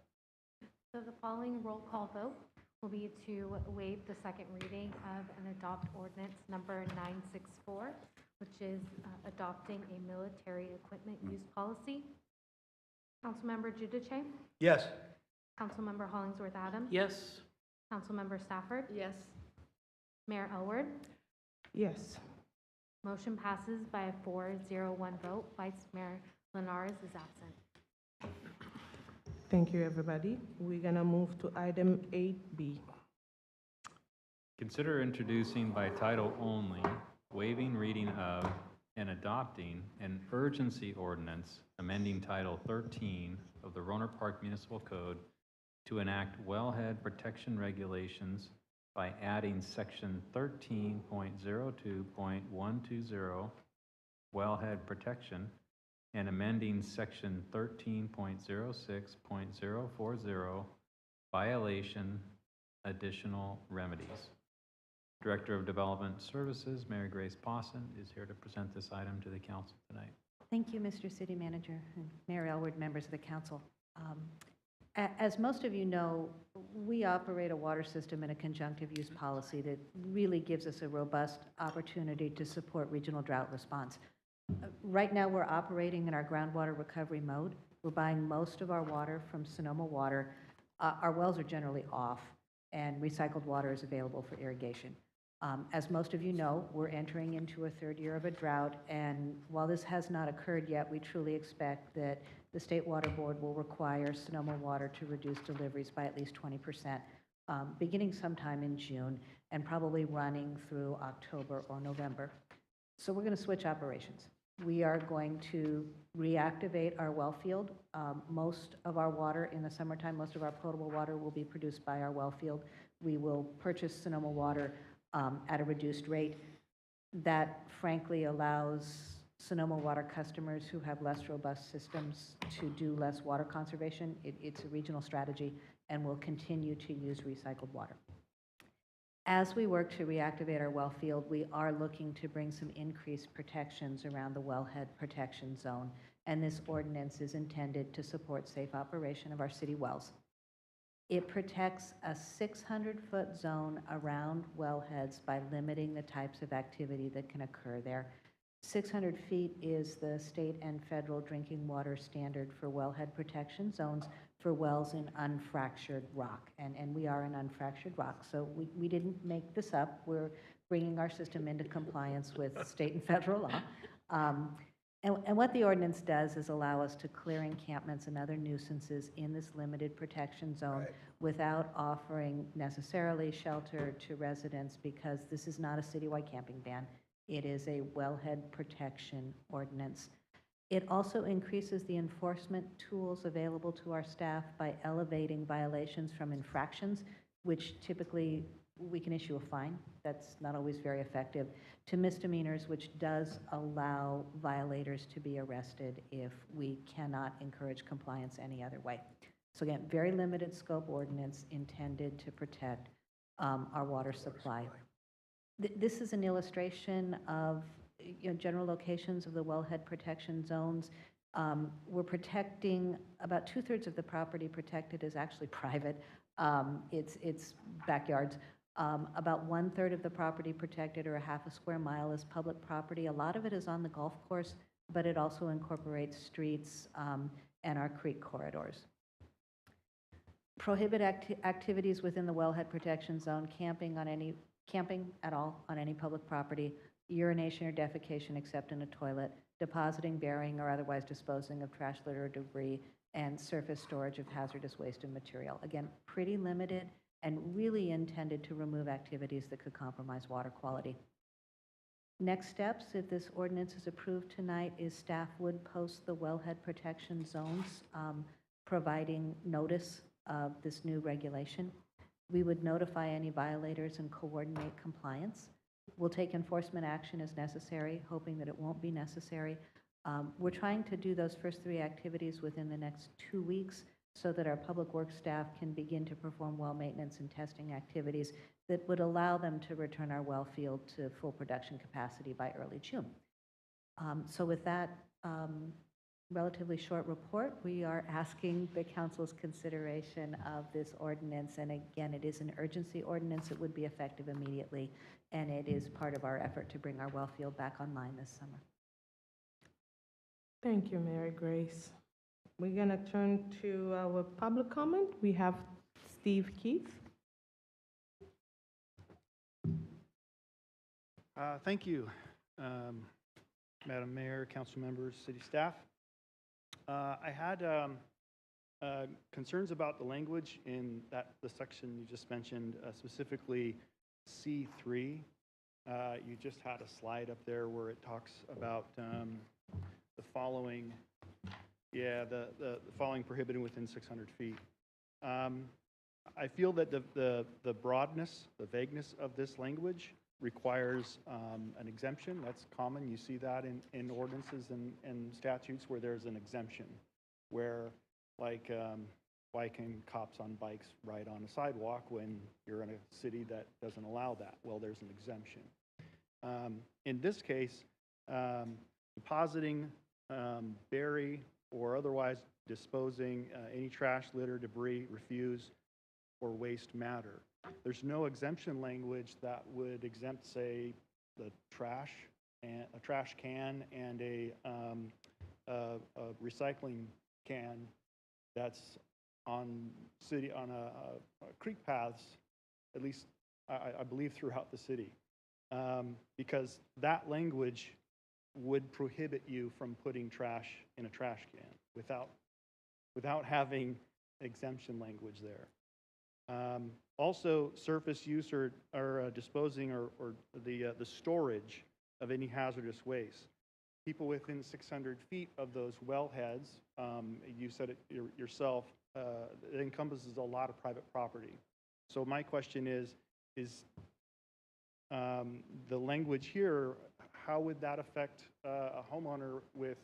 [SPEAKER 6] the following roll call vote will be to waive the second reading of and adopt ordinance number 964, which is adopting a military equipment use policy. Councilmember Giudice?
[SPEAKER 2] Yes.
[SPEAKER 6] Councilmember Hollingsworth Adams?
[SPEAKER 1] Yes.
[SPEAKER 6] Councilmember Stafford?
[SPEAKER 3] Yes.
[SPEAKER 6] Mayor Elward?
[SPEAKER 4] Yes.
[SPEAKER 6] Motion passes by a 4-0-1 vote. Vice Mayor Linares is absent.
[SPEAKER 4] Thank you, everybody. We're gonna move to item 8B.
[SPEAKER 9] Consider introducing by title only, waiving reading of, and adopting an urgency ordinance amending Title 13 of the Rohnert Park Municipal Code to enact wellhead protection regulations by adding Section 13.02.120, wellhead protection, and amending Section 13.06.040, violation, additional remedies. Director of Development Services, Mary Grace Pawson, is here to present this item to the council tonight.
[SPEAKER 7] Thank you, Mr. City Manager and Mayor Elward, members of the council. As most of you know, we operate a water system in a conjunctive use policy that really gives us a robust opportunity to support regional drought response. Right now, we're operating in our groundwater recovery mode. We're buying most of our water from Sonoma Water. Our wells are generally off, and recycled water is available for irrigation. As most of you know, we're entering into a third year of a drought, and while this has not occurred yet, we truly expect that the State Water Board will require Sonoma Water to reduce deliveries by at least 20%, beginning sometime in June and probably running through October or November. So we're going to switch operations. We are going to reactivate our well field. Most of our water in the summertime, most of our potable water will be produced by our well field. We will purchase Sonoma Water at a reduced rate. That frankly allows Sonoma Water customers who have less robust systems to do less water conservation. It's a regional strategy, and we'll continue to use recycled water. As we work to reactivate our well field, we are looking to bring some increased protections around the wellhead protection zone, and this ordinance is intended to support safe operation of our city wells. It protects a 600-foot zone around wellheads by limiting the types of activity that can occur there. 600 feet is the state and federal drinking water standard for wellhead protection zones for wells in unfractured rock. And we are in unfractured rock, so we didn't make this up. We're bringing our system into compliance with state and federal law. And what the ordinance does is allow us to clear encampments and other nuisances in this limited protection zone without offering necessarily shelter to residents, because this is not a citywide camping ban. It is a wellhead protection ordinance. It also increases the enforcement tools available to our staff by elevating violations from infractions, which typically we can issue a fine. That's not always very effective, to misdemeanors, which does allow violators to be arrested if we cannot encourage compliance any other way. So again, very limited scope ordinance intended to protect our water supply. This is an illustration of general locations of the wellhead protection zones. We're protecting about 2/3 of the property protected is actually private. It's backyards. About 1/3 of the property protected, or a half a square mile, is public property. A lot of it is on the golf course, but it also incorporates streets and our creek corridors. Prohibit activities within the wellhead protection zone, camping at all on any public property, urination or defecation except in a toilet, depositing, burying, or otherwise disposing of trash, litter, or debris, and surface storage of hazardous waste and material. Again, pretty limited and really intended to remove activities that could compromise water quality. Next steps, if this ordinance is approved tonight, is staff would post the wellhead protection zones, providing notice of this new regulation. We would notify any violators and coordinate compliance. We'll take enforcement action as necessary, hoping that it won't be necessary. We're trying to do those first 3 activities within the next 2 weeks so that our public works staff can begin to perform well maintenance and testing activities that would allow them to return our well field to full production capacity by early June. So with that relatively short report, we are asking the council's consideration of this ordinance. And again, it is an urgency ordinance. It would be effective immediately, and it is part of our effort to bring our well field back online this summer.
[SPEAKER 4] Thank you, Mary Grace. We're going to turn to our public comment. We have Steve Keith.
[SPEAKER 16] Thank you, Madam Mayor, council members, city staff. I had concerns about the language in the section you just mentioned, specifically C3. You just had a slide up there where it talks about the following, the following prohibited within 600 feet. I feel that the broadness, the vagueness of this language requires an exemption. That's common. You see that in ordinances and statutes where there's an exemption, where like why can cops on bikes ride on a sidewalk when you're in a city that doesn't allow that? Well, there's an exemption. In this case, depositing, bury, or otherwise disposing any trash, litter, debris, refuse, or waste matter. There's no exemption language that would exempt, say, the trash and a trash can and a recycling can that's on creek paths, at least I believe throughout the city, because that language would prohibit you from putting trash in a trash can without having exemption language there. Also, surface use or disposing or the storage of any hazardous waste. People within 600 feet of those wellheads, you said it yourself, it encompasses a lot of private property. So my question is the language here, how would that affect a homeowner with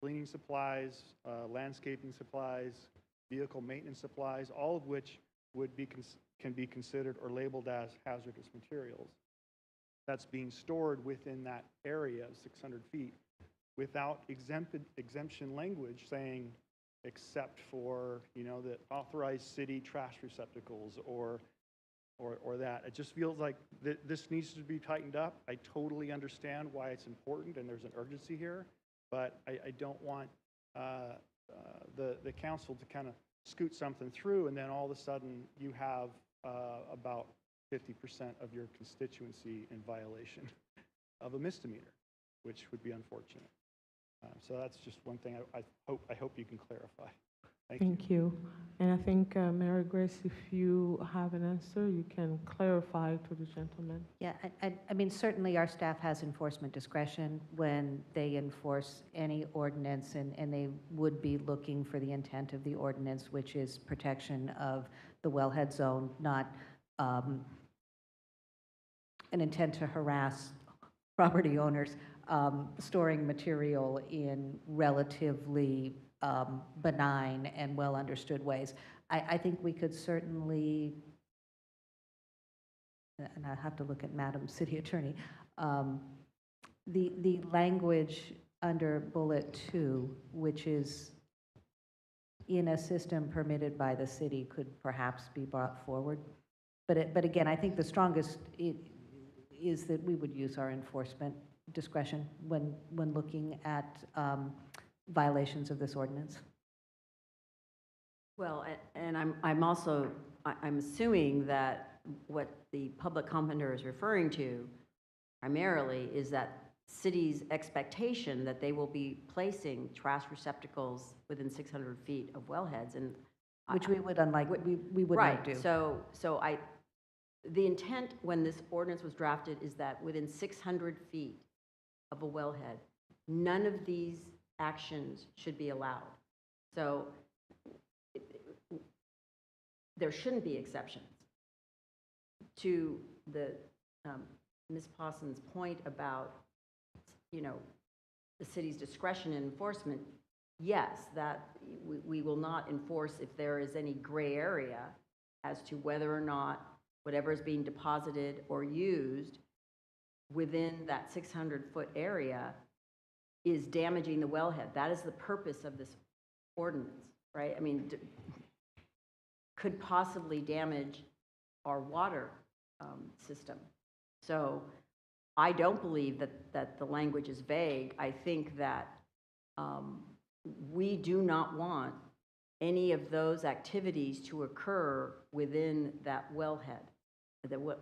[SPEAKER 16] cleaning supplies, landscaping supplies, vehicle maintenance supplies, all of which can be considered or labeled as hazardous materials. That's being stored within that area of 600 feet without exemption language saying except for, you know, the authorized city trash receptacles or that. It just feels like this needs to be tightened up. I totally understand why it's important and there's an urgency here, but I don't want the council to kind of scoot something through and then all of a sudden you have about 50% of your constituency in violation of a misdemeanor, which would be unfortunate. So that's just one thing I hope you can clarify.
[SPEAKER 4] Thank you. And I think, Mary Grace, if you have an answer, you can clarify to the gentleman.
[SPEAKER 7] Yeah, I mean, certainly our staff has enforcement discretion when they enforce any ordinance, and they would be looking for the intent of the ordinance, which is protection of the wellhead zone, not an intent to harass property owners storing material in relatively benign and well-understood ways. I think we could certainly, and I have to look at Madam City Attorney, the language under bullet 2, which is in a system permitted by the city, could perhaps be brought forward. But again, I think the strongest is that we would use our enforcement discretion when looking at violations of this ordinance.
[SPEAKER 15] Well, and I'm also, I'm assuming that what the public commenter is referring to primarily is that city's expectation that they will be placing trash receptacles within 600 feet of wellheads, and
[SPEAKER 7] Which we would we would not do.
[SPEAKER 15] right. So the intent when this ordinance was drafted is that within 600 feet of a wellhead, none of these actions should be allowed. So there shouldn't be exceptions. To the Ms. Pawson's point about, you know, the city's discretion in enforcement, yes, that we will not enforce if there is any gray area as to whether or not whatever is being deposited or used within that 600-foot area is damaging the wellhead. That is the purpose of this ordinance, right? I mean, could possibly damage our water system. So I don't believe that the language is vague. I think that we do not want any of those activities to occur within that wellhead,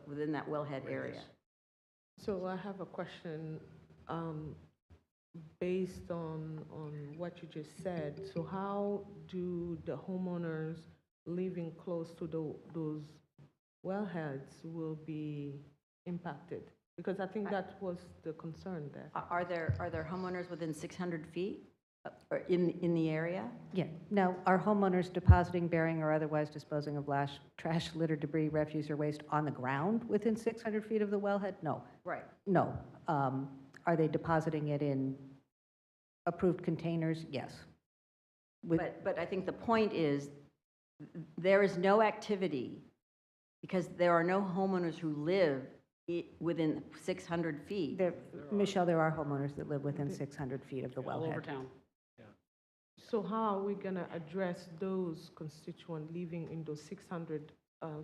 [SPEAKER 15] within that wellhead area.
[SPEAKER 4] So I have a question based on what you just said. So how do the homeowners living close to those wellheads will be impacted? Because I think that was the concern there.
[SPEAKER 15] Are there homeowners within 600 feet or in the area?
[SPEAKER 7] Yeah, no, are homeowners depositing, burying, or otherwise disposing of trash, litter, debris, refuse, or waste on the ground within 600 feet of the wellhead? No.
[SPEAKER 15] Right.
[SPEAKER 7] No. Are they depositing it in approved containers? Yes.
[SPEAKER 15] But I think the point is there is no activity because there are no homeowners who live within 600 feet.
[SPEAKER 7] Michelle, there are homeowners that live within 600 feet of the
[SPEAKER 1] All over
[SPEAKER 7] wellhead.
[SPEAKER 1] town.
[SPEAKER 4] So how are we going to address those constituents living in those 600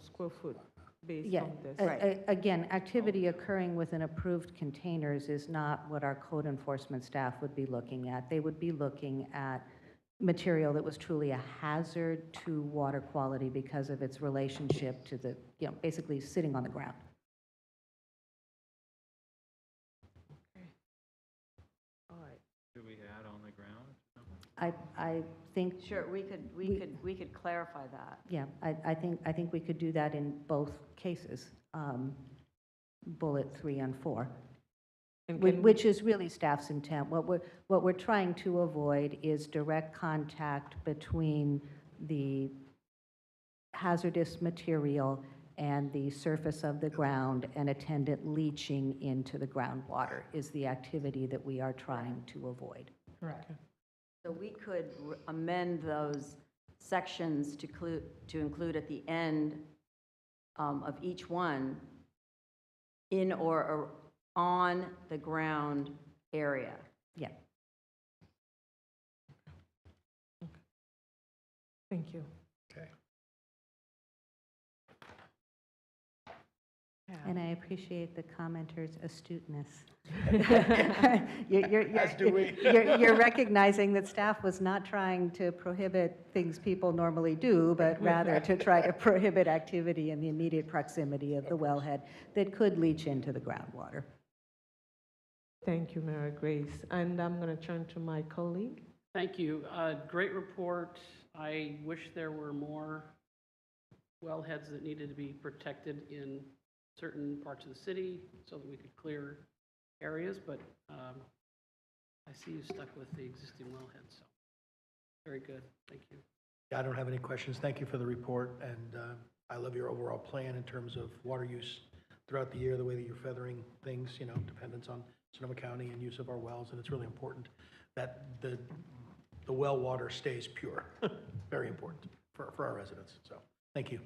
[SPEAKER 4] square foot based
[SPEAKER 7] Yeah,
[SPEAKER 4] on this?
[SPEAKER 7] again, activity occurring within approved containers is not what our code enforcement staff would be looking at. They would be looking at material that was truly a hazard to water quality because of its relationship to the, you know, basically sitting on the ground.
[SPEAKER 4] All right.
[SPEAKER 9] Should we add on the ground?
[SPEAKER 7] I think.
[SPEAKER 15] Sure, we could clarify that.
[SPEAKER 7] Yeah, I think we could do that in both cases, bullet 3 and 4, which is really staff's intent. What we're trying to avoid is direct contact between the hazardous material and the surface of the ground and attendant leaching into the groundwater is the activity that we are trying to avoid.
[SPEAKER 4] Correct.
[SPEAKER 15] So we could amend those sections to include at the end of each one in or on the ground area.
[SPEAKER 7] Yeah.
[SPEAKER 4] Thank you.
[SPEAKER 2] Okay.
[SPEAKER 7] And I appreciate the commenter's astuteness.
[SPEAKER 2] As do we.
[SPEAKER 7] You're recognizing that staff was not trying to prohibit things people normally do, but rather to try to prohibit activity in the immediate proximity of the wellhead that could leach into the groundwater.
[SPEAKER 4] Thank you, Mary Grace. And I'm going to turn to my colleague.
[SPEAKER 1] Thank you. Great report. I wish there were more wellheads that needed to be protected in certain parts of the city so that we could clear areas, but I see you stuck with the existing wellheads, so very good. Thank you.
[SPEAKER 2] Yeah, I don't have any questions. Thank you for the report, and I love your overall plan in terms of water use throughout the year, the way that you're feathering things, you know, dependence on Sonoma County and use of our wells, and it's really important that the well water stays pure. Very important for our residents, so thank you.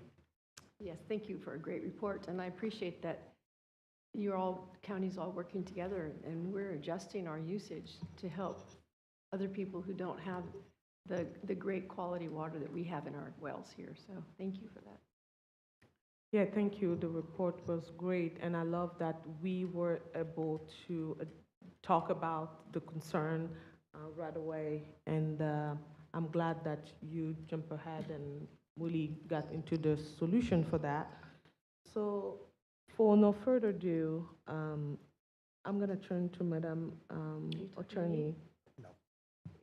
[SPEAKER 3] Yes, thank you for a great report, and I appreciate that you're all, counties all working together, and we're adjusting our usage to help other people who don't have the great quality water that we have in our wells here, so thank you for that.
[SPEAKER 4] Yeah, thank you. The report was great, and I love that we were able to talk about the concern right away, and I'm glad that you jump ahead and really got into the solution for that. So for no further ado, I'm going to turn to Madam Attorney.
[SPEAKER 2] No.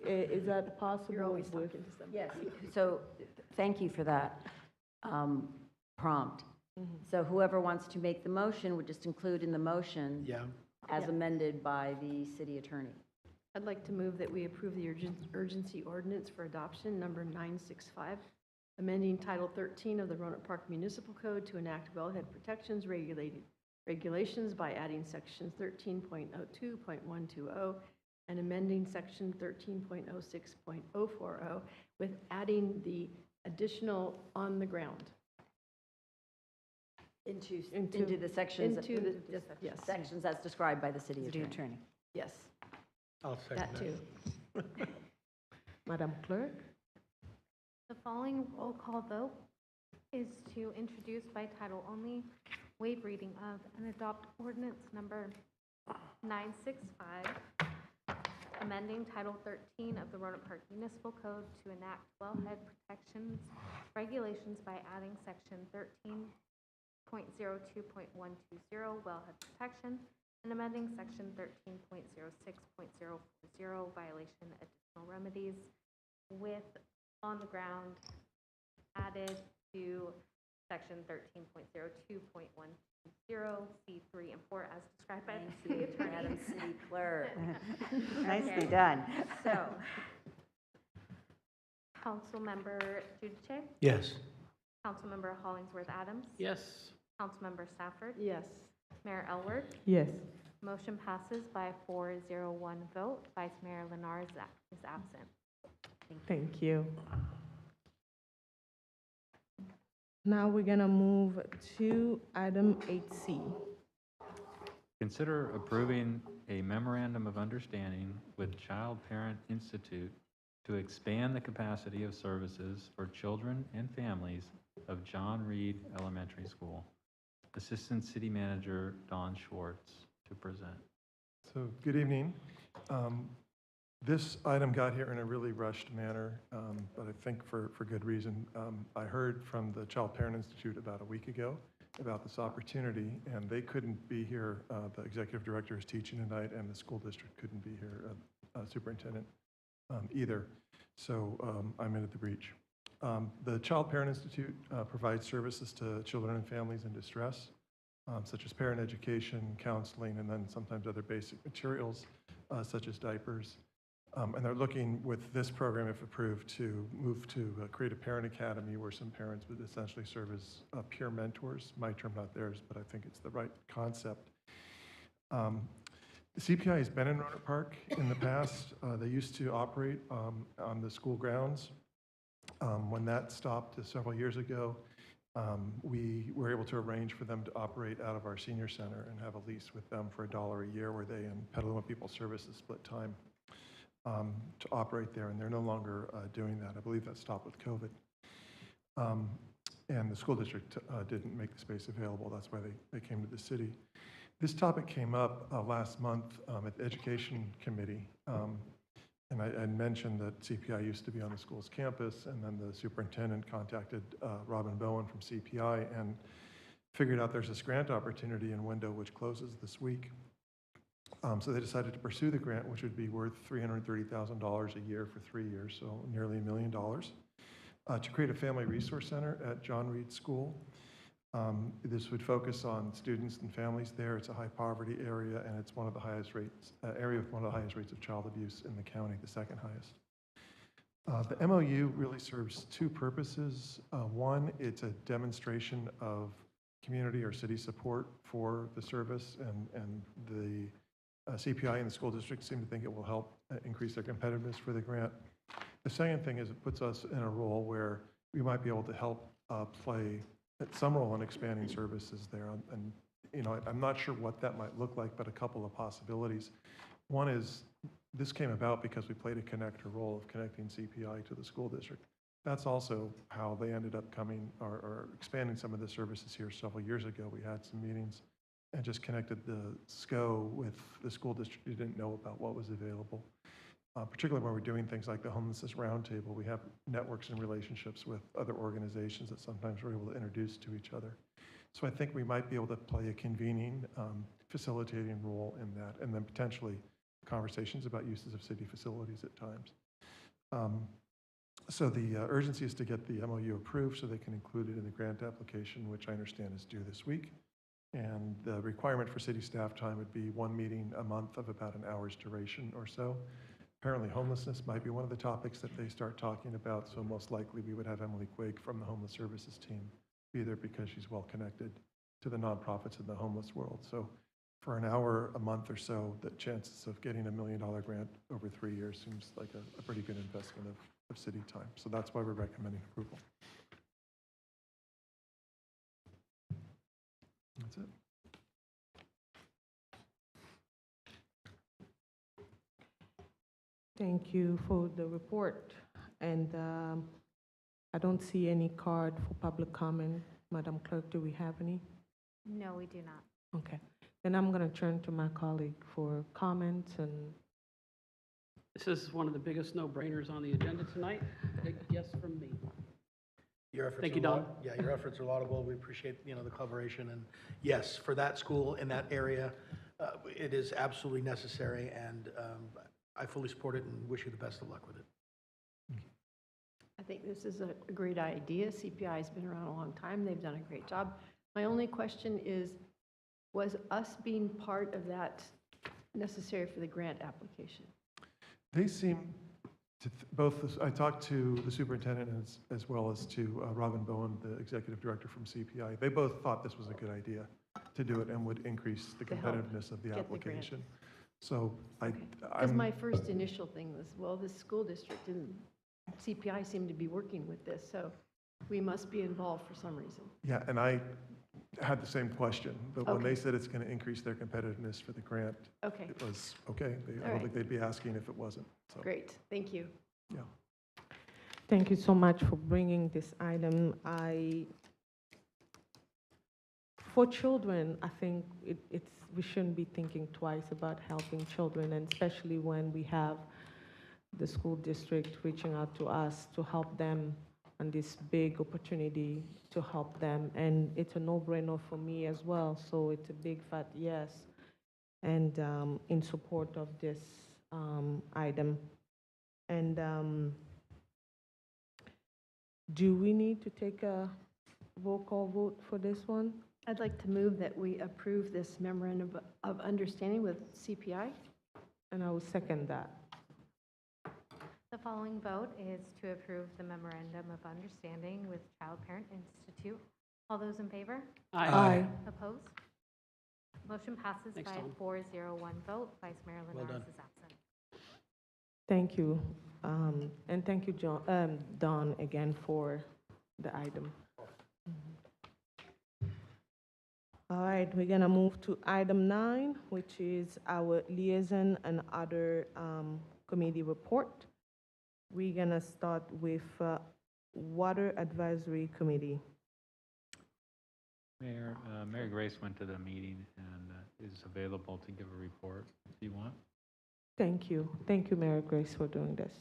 [SPEAKER 4] Is that possible?
[SPEAKER 3] You're always
[SPEAKER 4] with-
[SPEAKER 3] talking to somebody.
[SPEAKER 15] Yes, so thank you for that prompt. So whoever wants to make the motion would just include in the motion
[SPEAKER 2] Yeah.
[SPEAKER 15] as
[SPEAKER 3] Yeah.
[SPEAKER 15] amended by the city attorney.
[SPEAKER 3] I'd like to move that we approve the urgency ordinance for adoption, number 965, amending Title 13 of the Rohnert Park Municipal Code to enact wellhead protections regulations by adding sections 13.02.120 and amending section 13.06.040 with adding the additional on the ground.
[SPEAKER 15] Into
[SPEAKER 3] Into-
[SPEAKER 15] the sections,
[SPEAKER 3] Into the, yes,
[SPEAKER 15] sections as described by the city
[SPEAKER 7] City
[SPEAKER 15] attorney.
[SPEAKER 7] attorney.
[SPEAKER 3] yes,
[SPEAKER 2] I'll second
[SPEAKER 3] that too.
[SPEAKER 4] Madam Clerk?
[SPEAKER 6] The following roll call vote is to introduce by title only, waive reading of, and adopt ordinance number 965, amending Title 13 of the Rohnert Park Municipal Code to enact wellhead protections regulations by adding section 13.02.120 wellhead protection and amending section 13.06.040 violation additional remedies with on the ground added to section 13.02.120 C3 and 4 as described by the city attorney.
[SPEAKER 15] Madam City Clerk.
[SPEAKER 7] Nicely
[SPEAKER 6] Okay.
[SPEAKER 7] done.
[SPEAKER 6] So, Councilmember Giudice,
[SPEAKER 2] Yes.
[SPEAKER 6] Councilmember Hollingsworth Adams,
[SPEAKER 1] Yes.
[SPEAKER 6] Councilmember Stafford,
[SPEAKER 3] Yes,
[SPEAKER 6] Mayor Elward.
[SPEAKER 4] Yes.
[SPEAKER 6] Motion passes by a 4-0-1 vote. Vice Mayor Lennar is absent.
[SPEAKER 4] Thank you. Now we're going to move to item 8C.
[SPEAKER 9] Consider approving a memorandum of understanding with Child Parent Institute to expand the capacity of services for children and families of John Reed Elementary School. Assistant City Manager Don Schwartz to present.
[SPEAKER 17] So, good evening. This item got here in a really rushed manner, but I think for good reason. I heard from the Child Parent Institute about a week ago about this opportunity, and they couldn't be here. The executive director is teaching tonight, and the school district couldn't be here, superintendent either. So I'm in at the breach. The Child Parent Institute provides services to children and families in distress, such as parent education, counseling, and then sometimes other basic materials, such as diapers. And they're looking with this program, if approved, to move to create a parent academy where some parents would essentially serve as peer mentors. My term, not theirs, but I think it's the right concept. The CPI has been in Rohnert Park in the past. They used to operate on the school grounds. When that stopped several years ago, we were able to arrange for them to operate out of our senior center and have a lease with them for $1 a year, where they and Petaluma People Services split time to operate there, and they're no longer doing that. I believe that stopped with COVID. And the school district didn't make the space available. That's why they came to the city. This topic came up last month at the Education Committee. And I mentioned that CPI used to be on the school's campus, and then the superintendent contacted Robin Bowen from CPI and figured out there's this grant opportunity in Window which closes this week. So they decided to pursue the grant, which would be worth $330,000 a year for 3 years, so nearly $1 million, to create a family resource center at John Reed School. This would focus on students and families there. It's a high poverty area, and it's one of the highest rates, area with one of the highest rates of child abuse in the county, the second highest. The MOU really serves two purposes. One, it's a demonstration of community or city support for the service, and the CPI and the school district seem to think it will help increase their competitiveness for the grant. The second thing is it puts us in a role where we might be able to help play some role in expanding services there. And you know, I'm not sure what that might look like, but a couple of possibilities. One is this came about because we played a connector role of connecting CPI to the school district. That's also how they ended up coming or expanding some of the services here several years ago. We had some meetings and just connected the SCO with the school district who didn't know about what was available. Particularly when we're doing things like the Homelessness Roundtable, we have networks and relationships with other organizations that sometimes we're able to introduce to each other. So I think we might be able to play a convening, facilitating role in that, and then potentially conversations about uses of city facilities at times. So the urgency is to get the MOU approved so they can include it in the grant application, which I understand is due this week. And the requirement for city staff time would be one meeting a month of about an hour's duration or so. Apparently homelessness might be one of the topics that they start talking about, so most likely we would have Emily Quake from the Homeless Services team be there because she's well connected to the nonprofits in the homeless world. So for an hour a month or so, the chances of getting $1 million grant over 3 years seems like a pretty good investment of city time. So that's why we're recommending approval. That's it.
[SPEAKER 4] Thank you for the report. And I don't see any card for public comment. Madam Clerk, do we have any?
[SPEAKER 6] No, we do not.
[SPEAKER 4] Okay. Then I'm going to turn to my colleague for comments. And
[SPEAKER 1] This is one of the biggest no-brainers on the agenda tonight. Big yes from me.
[SPEAKER 2] Your efforts
[SPEAKER 1] Thank you,
[SPEAKER 2] are
[SPEAKER 1] Don.
[SPEAKER 2] Yeah, your efforts are laudable. We appreciate, the collaboration. And yes, for that school in that area, it is absolutely necessary, and I fully support it and wish you the best of luck with it.
[SPEAKER 3] I think this is a great idea. CPI has been around a long time. They've done a great job. My only question is, was us being part of that necessary for the grant application?
[SPEAKER 17] They seem to, I talked to the superintendent as well as to Robin Bowen, the executive director from CPI. They both thought this was a good idea to do it and would increase the competitiveness of the application. So
[SPEAKER 3] Because my first initial thing was, well, this school district and CPI seem to be working with this, so we must be involved for some reason.
[SPEAKER 17] Yeah, and I had the same question, but when they said it's going to increase their competitiveness for the grant, it was okay. I don't think they'd be asking if it wasn't. So.
[SPEAKER 3] Great, thank you.
[SPEAKER 17] Yeah.
[SPEAKER 4] thank you so much for bringing this item. For children, I think we shouldn't be thinking twice about helping children, and especially when we have the school district reaching out to us to help them on this big opportunity to help them. And it's a no-brainer for me as well, so it's a big fat yes, and in support of this item. And do we need to take a roll call vote for this one?
[SPEAKER 3] I'd like to move that we approve this memorandum of understanding with CPI.
[SPEAKER 4] And I will second that.
[SPEAKER 6] The following vote is to approve the memorandum of understanding with Child Parent Institute. All those in favor?
[SPEAKER 1] Aye.
[SPEAKER 4] Aye.
[SPEAKER 6] Opposed? Motion passes
[SPEAKER 1] Thanks,
[SPEAKER 6] by
[SPEAKER 1] Tom.
[SPEAKER 6] a 4-0-1 vote. Vice Mayor
[SPEAKER 2] Well
[SPEAKER 6] Linares
[SPEAKER 2] done.
[SPEAKER 6] is absent.
[SPEAKER 4] Thank you. And thank you, Don, again for the item. All right, we're gonna move to item 9, which is our liaison and other committee report. We're gonna start with Water Advisory Committee.
[SPEAKER 9] Mayor, Mary Grace went to the meeting and is available to give a report if you want.
[SPEAKER 4] Thank you, Mary Grace, for doing this.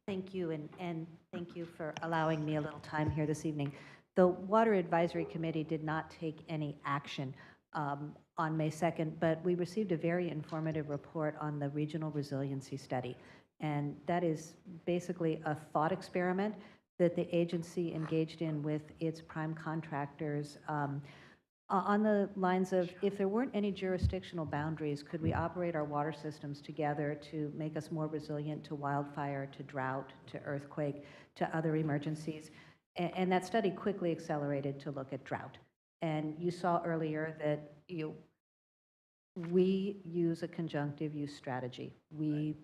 [SPEAKER 7] Thank you, and thank you for allowing me a little time here this evening. The Water Advisory Committee did not take any action on May 2nd, but we received a very informative report on the Regional Resiliency Study. And that is basically a thought experiment that the agency engaged in with its prime contractors on the lines of, if there weren't any jurisdictional boundaries, could we operate our water systems together to make us more resilient to wildfire, to drought, to earthquake, to other emergencies? And that study quickly accelerated to look at drought. And you saw earlier that we use a conjunctive use strategy. We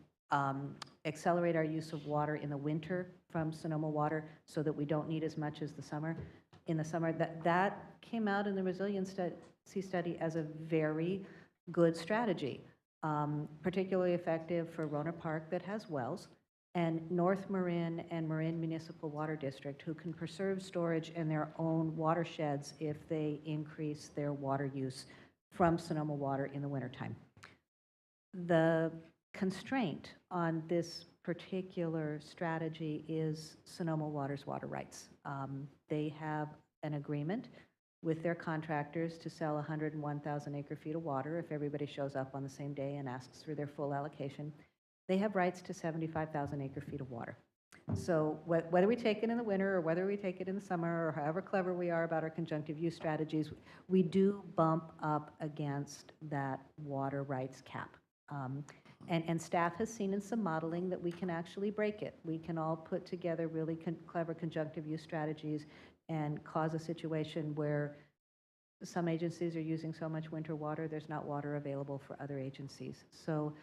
[SPEAKER 7] accelerate our use of water in the winter from Sonoma Water so that we don't need as much as the summer. In the summer, that came out in the resiliency study as a very good strategy, particularly effective for Rohnert Park that has wells, and North Marin and Marin Municipal Water District, who can preserve storage in their own watersheds if they increase their water use from Sonoma Water in the wintertime. The constraint on this particular strategy is Sonoma Water's water rights. They have an agreement with their contractors to sell 101,000 acre-feet of water if everybody shows up on the same day and asks for their full allocation. They have rights to 75,000 acre-feet of water. So whether we take it in the winter or whether we take it in the summer or however clever we are about our conjunctive use strategies, we do bump up against that water rights cap. And staff has seen in some modeling that we can actually break it. We can all put together really clever conjunctive use strategies and cause a situation where some agencies are using so much winter water, there's not water available for other agencies. So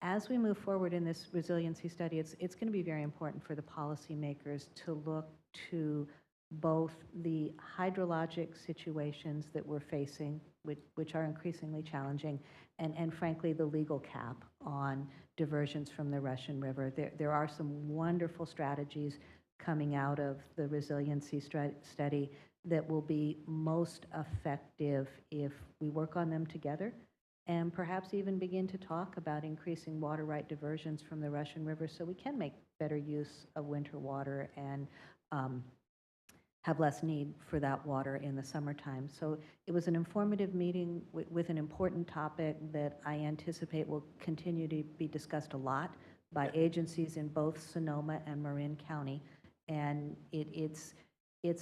[SPEAKER 7] as we move forward in this resiliency study, it's going to be very important for the policymakers to look to both the hydrologic situations that we're facing, which are increasingly challenging, and frankly, the legal cap on diversions from the Russian River. There are some wonderful strategies coming out of the resiliency study that will be most effective if we work on them together and perhaps even begin to talk about increasing water right diversions from the Russian River so we can make better use of winter water and have less need for that water in the summertime. So it was an informative meeting with an important topic that I anticipate will continue to be discussed a lot by agencies in both Sonoma and Marin County. And it's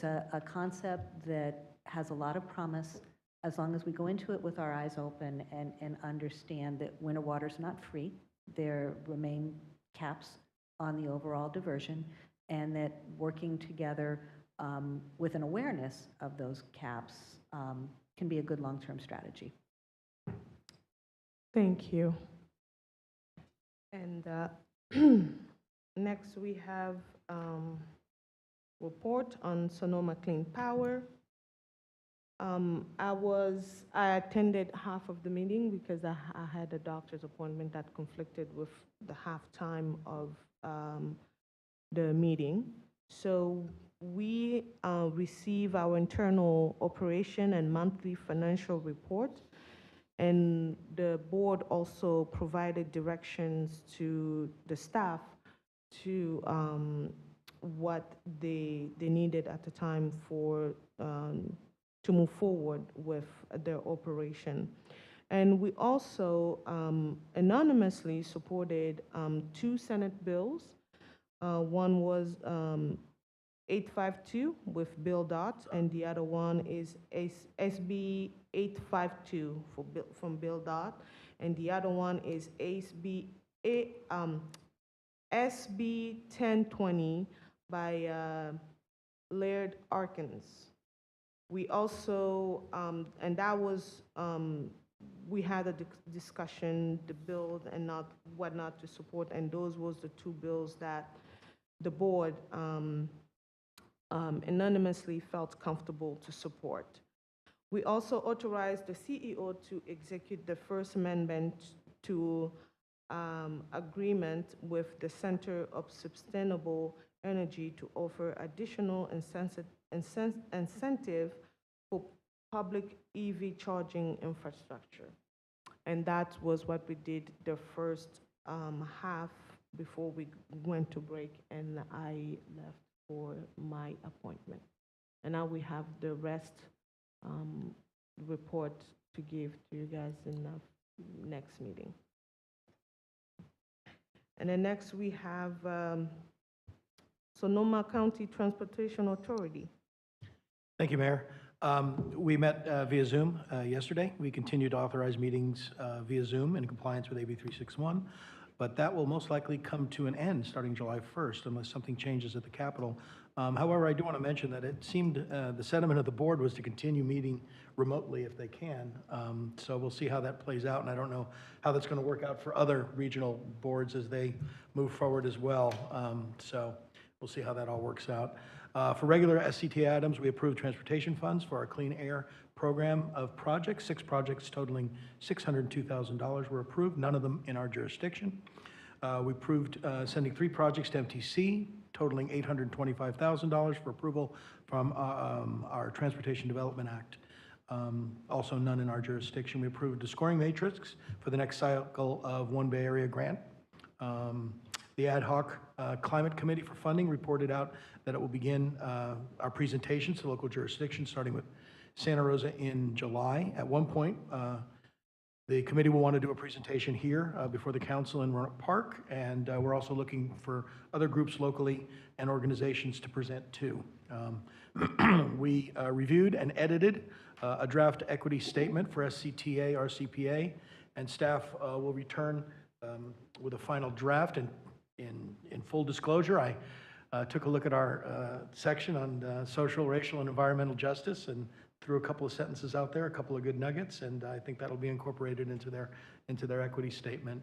[SPEAKER 7] a concept that has a lot of promise as long as we go into it with our eyes open and understand that winter water is not free. There remain caps on the overall diversion, and that working together with an awareness of those caps can be a good long-term strategy.
[SPEAKER 4] Thank you. And next we have report on Sonoma Clean Power. I attended half of the meeting because I had a doctor's appointment that conflicted with the half time of the meeting. So we receive our internal operation and monthly financial report, and the board also provided directions to the staff to what they needed at the time for to move forward with their operation. And we also anonymously supported 2 Senate bills. One was 852 with Bill Dot, and the other one is SB 852 from Bill Dot, and the other one is SB 1020 by Laird Arkins. We also, and that was we had a discussion, the bills and not, what not to support, and those was the two bills that the board unanimously felt comfortable to support. We also authorized the CEO to execute the First Amendment to agreement with the Center of Sustainable Energy to offer additional incentive for public EV charging infrastructure. And that was what we did the first half before we went to break, and I left for my appointment. And now we have the rest report to give to you guys in the next meeting. And then next we have Sonoma County Transportation Authority.
[SPEAKER 2] Thank you, Mayor. We met via Zoom yesterday. We continue to authorize meetings via Zoom in compliance with AB 361, but that will most likely come to an end starting July 1st unless something changes at the Capitol. However, I do want to mention that it seemed the sentiment of the board was to continue meeting remotely if they can. So we'll see how that plays out, and I don't know how that's going to work out for other regional boards as they move forward as well. So we'll see how that all works out. For regular SCTA items, we approved transportation funds for our clean air program of projects. 6 projects totaling $602,000 were approved, none of them in our jurisdiction. We approved sending 3 projects to MTC, totaling $825,000 for approval from our Transportation Development Act. Also none in our jurisdiction. We approved the scoring matrix for the next cycle of One Bay Area grant. The Ad hoc Climate Committee for Funding reported out that it will begin our presentations to local jurisdictions, starting with Santa Rosa in July. At one point, the committee will want to do a presentation here before the council in Rohnert Park, and we're also looking for other groups locally and organizations to present too. We reviewed and edited a draft equity statement for SCTA, RCPA, and staff will return with a final draft. And in full disclosure, I took a look at our section on social, racial, and environmental justice and threw a couple of sentences out there, a couple of good nuggets, and I think that'll be incorporated into their equity statement.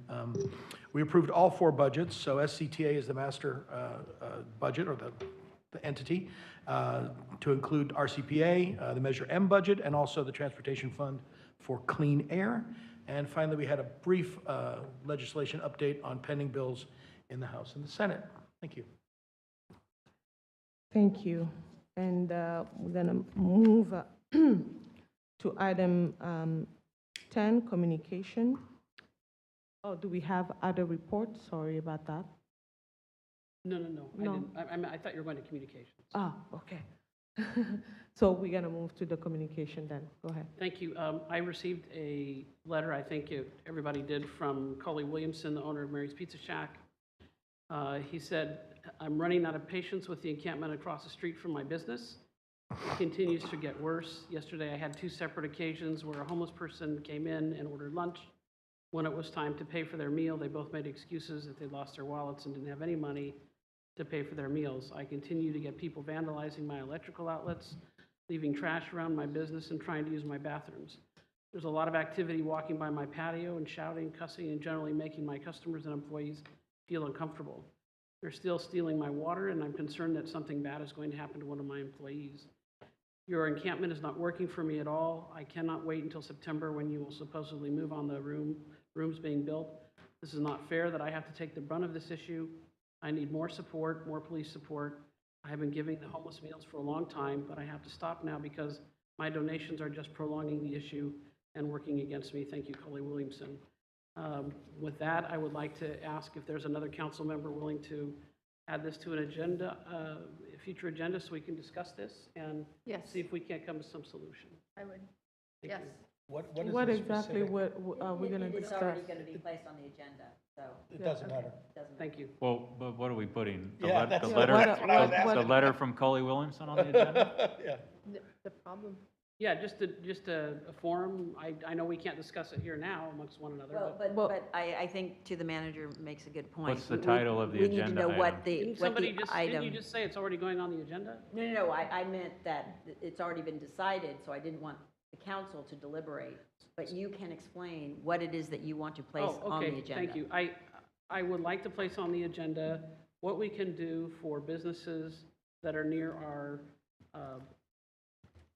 [SPEAKER 2] We approved all 4 budgets, so SCTA is the master budget, or the entity, to include RCPA, the Measure M budget, and also the Transportation Fund for Clean Air. And finally, we had a brief legislation update on pending bills in the House and the Senate. Thank you.
[SPEAKER 4] Thank you. And we're going to move to item 10, communication. Oh, do we have other reports? Sorry about that.
[SPEAKER 1] No.
[SPEAKER 4] No.
[SPEAKER 1] I thought you were going to communications.
[SPEAKER 4] Ah, okay. So we're going to move to the communication then. Go ahead.
[SPEAKER 1] Thank you. I received a letter, I think everybody did, from Coley Williamson, the owner of Mary's Pizza Shack. He said, "I'm running out of patience with the encampment across the street from my business. It continues to get worse. Yesterday, I had 2 separate occasions where a homeless person came in and ordered lunch. When it was time to pay for their meal, they both made excuses that they lost their wallets and didn't have any money to pay for their meals. I continue to get people vandalizing my electrical outlets, leaving trash around my business, and trying to use my bathrooms. There's a lot of activity walking by my patio and shouting, cussing, and generally making my customers and employees feel uncomfortable. They're still stealing my water, and I'm concerned that something bad is going to happen to one of my employees. Your encampment is not working for me at all. I cannot wait until September when you will supposedly move on the rooms being built. This is not fair that I have to take the brunt of this issue. I need more support, more police support. I have been giving the homeless meals for a long time, but I have to stop now because my donations are just prolonging the issue and working against me. Thank you, Coley Williamson." With that, I would like to ask if there's another council member willing to add this to an agenda, a future agenda, so we can discuss this and
[SPEAKER 3] Yes.
[SPEAKER 1] see if we can't come to some solution.
[SPEAKER 3] I would.
[SPEAKER 1] Thank
[SPEAKER 3] Yes.
[SPEAKER 1] you.
[SPEAKER 4] What exactly are we going to
[SPEAKER 15] It's
[SPEAKER 4] discuss?
[SPEAKER 15] already going to be placed on the agenda, so.
[SPEAKER 2] It doesn't matter.
[SPEAKER 1] Thank you.
[SPEAKER 9] Well, but what are we putting?
[SPEAKER 2] Yeah,
[SPEAKER 9] The
[SPEAKER 2] that's
[SPEAKER 9] letter,
[SPEAKER 2] what I was
[SPEAKER 9] the
[SPEAKER 2] asking.
[SPEAKER 9] letter from Coley Williamson on the agenda?
[SPEAKER 2] Yeah.
[SPEAKER 3] The problem.
[SPEAKER 1] Yeah, just a forum. I know we can't discuss it here now amongst one another, but
[SPEAKER 15] But I think to the manager makes a good point.
[SPEAKER 9] What's the title of the
[SPEAKER 15] We need to
[SPEAKER 9] agenda
[SPEAKER 15] know what
[SPEAKER 9] item?
[SPEAKER 15] the,
[SPEAKER 1] didn't
[SPEAKER 15] what
[SPEAKER 1] somebody
[SPEAKER 15] the
[SPEAKER 1] just, didn't you
[SPEAKER 15] item.
[SPEAKER 1] just say it's already going on the agenda?
[SPEAKER 15] No, I meant that it's already been decided, so I didn't want the council to deliberate but you can explain what it is that you want to place
[SPEAKER 1] Oh,
[SPEAKER 15] on the
[SPEAKER 1] okay,
[SPEAKER 15] agenda.
[SPEAKER 1] thank you. I would like to place on the agenda what we can do for businesses that are near our,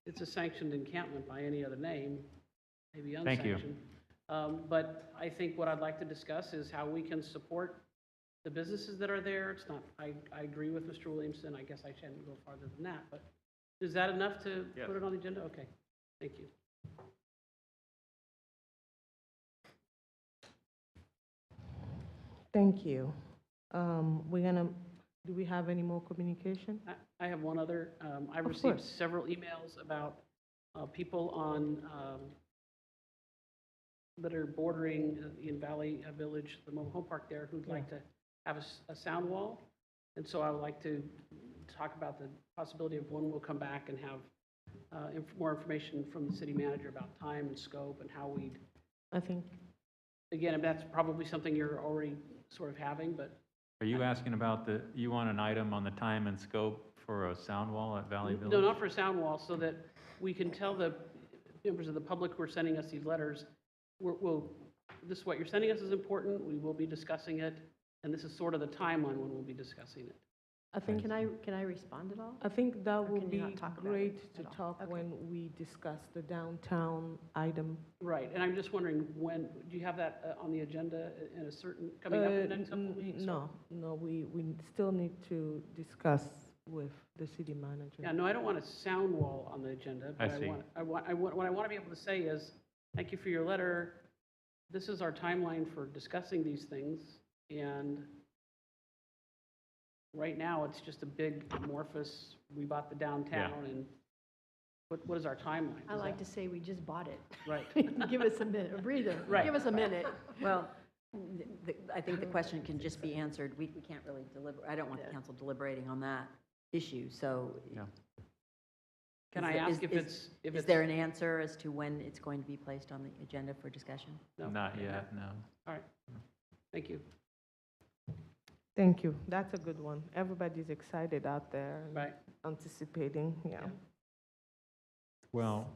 [SPEAKER 1] it's a sanctioned encampment by any other name, maybe
[SPEAKER 9] Thank you.
[SPEAKER 1] unsanctioned. But I think what I'd like to discuss is how we can support the businesses that are there. It's not, I agree with Mr. Williamson. I guess I shouldn't go farther than that, but is that enough to
[SPEAKER 14] Yes.
[SPEAKER 1] put it on the agenda? Okay, thank you.
[SPEAKER 4] Thank you. Do we have any more communication?
[SPEAKER 1] I have one other. I
[SPEAKER 4] Of
[SPEAKER 1] received
[SPEAKER 4] course.
[SPEAKER 1] several emails about people on, that are bordering in Valley Village, the mobile home park there, who'd like to have a sound wall. And so I would like to talk about the possibility of when we'll come back and have more information from the city manager about time and scope and how we'd,
[SPEAKER 4] I think,
[SPEAKER 1] again, and that's probably something you're already sort of having, but
[SPEAKER 9] Are you asking about you want an item on the time and scope for a sound wall at Valley Village?
[SPEAKER 1] no, not for a sound wall, so that we can tell the members of the public who are sending us these letters, this is what you're sending us is important, we will be discussing it, and this is sort of the timeline when we'll be discussing it.
[SPEAKER 4] I think,
[SPEAKER 3] Can I respond at all?
[SPEAKER 4] I think that
[SPEAKER 3] Or
[SPEAKER 4] would
[SPEAKER 3] can
[SPEAKER 4] be
[SPEAKER 3] you not talk about it
[SPEAKER 4] great to
[SPEAKER 3] at all?
[SPEAKER 4] talk
[SPEAKER 3] Okay.
[SPEAKER 4] when we discuss the downtown item.
[SPEAKER 1] Right, and I'm just wondering when, do you have that on the agenda in a certain, coming up in the next couple of weeks? or-
[SPEAKER 4] No, we still need to discuss with the city manager.
[SPEAKER 1] Yeah, no, I don't want a sound wall on the agenda, but
[SPEAKER 9] I see.
[SPEAKER 1] what I want to be able to say is, thank you for your letter. This is our timeline for discussing these things, and right now, it's just a big amorphous, we bought the downtown, and what is our timeline?
[SPEAKER 3] I
[SPEAKER 1] Is
[SPEAKER 3] like
[SPEAKER 1] that-
[SPEAKER 3] to say we just bought it.
[SPEAKER 1] Right.
[SPEAKER 3] Give us a minute, a breather.
[SPEAKER 1] Right.
[SPEAKER 3] Give us a minute.
[SPEAKER 15] Well, I think the question can just be answered. We can't really deliberate, I don't want the
[SPEAKER 3] Yeah.
[SPEAKER 15] council deliberating on that issue, so.
[SPEAKER 9] Yeah.
[SPEAKER 1] Can
[SPEAKER 15] is
[SPEAKER 1] I
[SPEAKER 15] the-
[SPEAKER 1] ask if
[SPEAKER 15] is-
[SPEAKER 1] it's,
[SPEAKER 15] Is there an answer as to when it's going to be placed on the agenda for discussion?
[SPEAKER 1] No.
[SPEAKER 9] Not yet, no.
[SPEAKER 1] All right, thank you.
[SPEAKER 4] Thank you. That's a good one. Everybody's excited out there and
[SPEAKER 1] Right.
[SPEAKER 4] anticipating, yeah.
[SPEAKER 9] Well,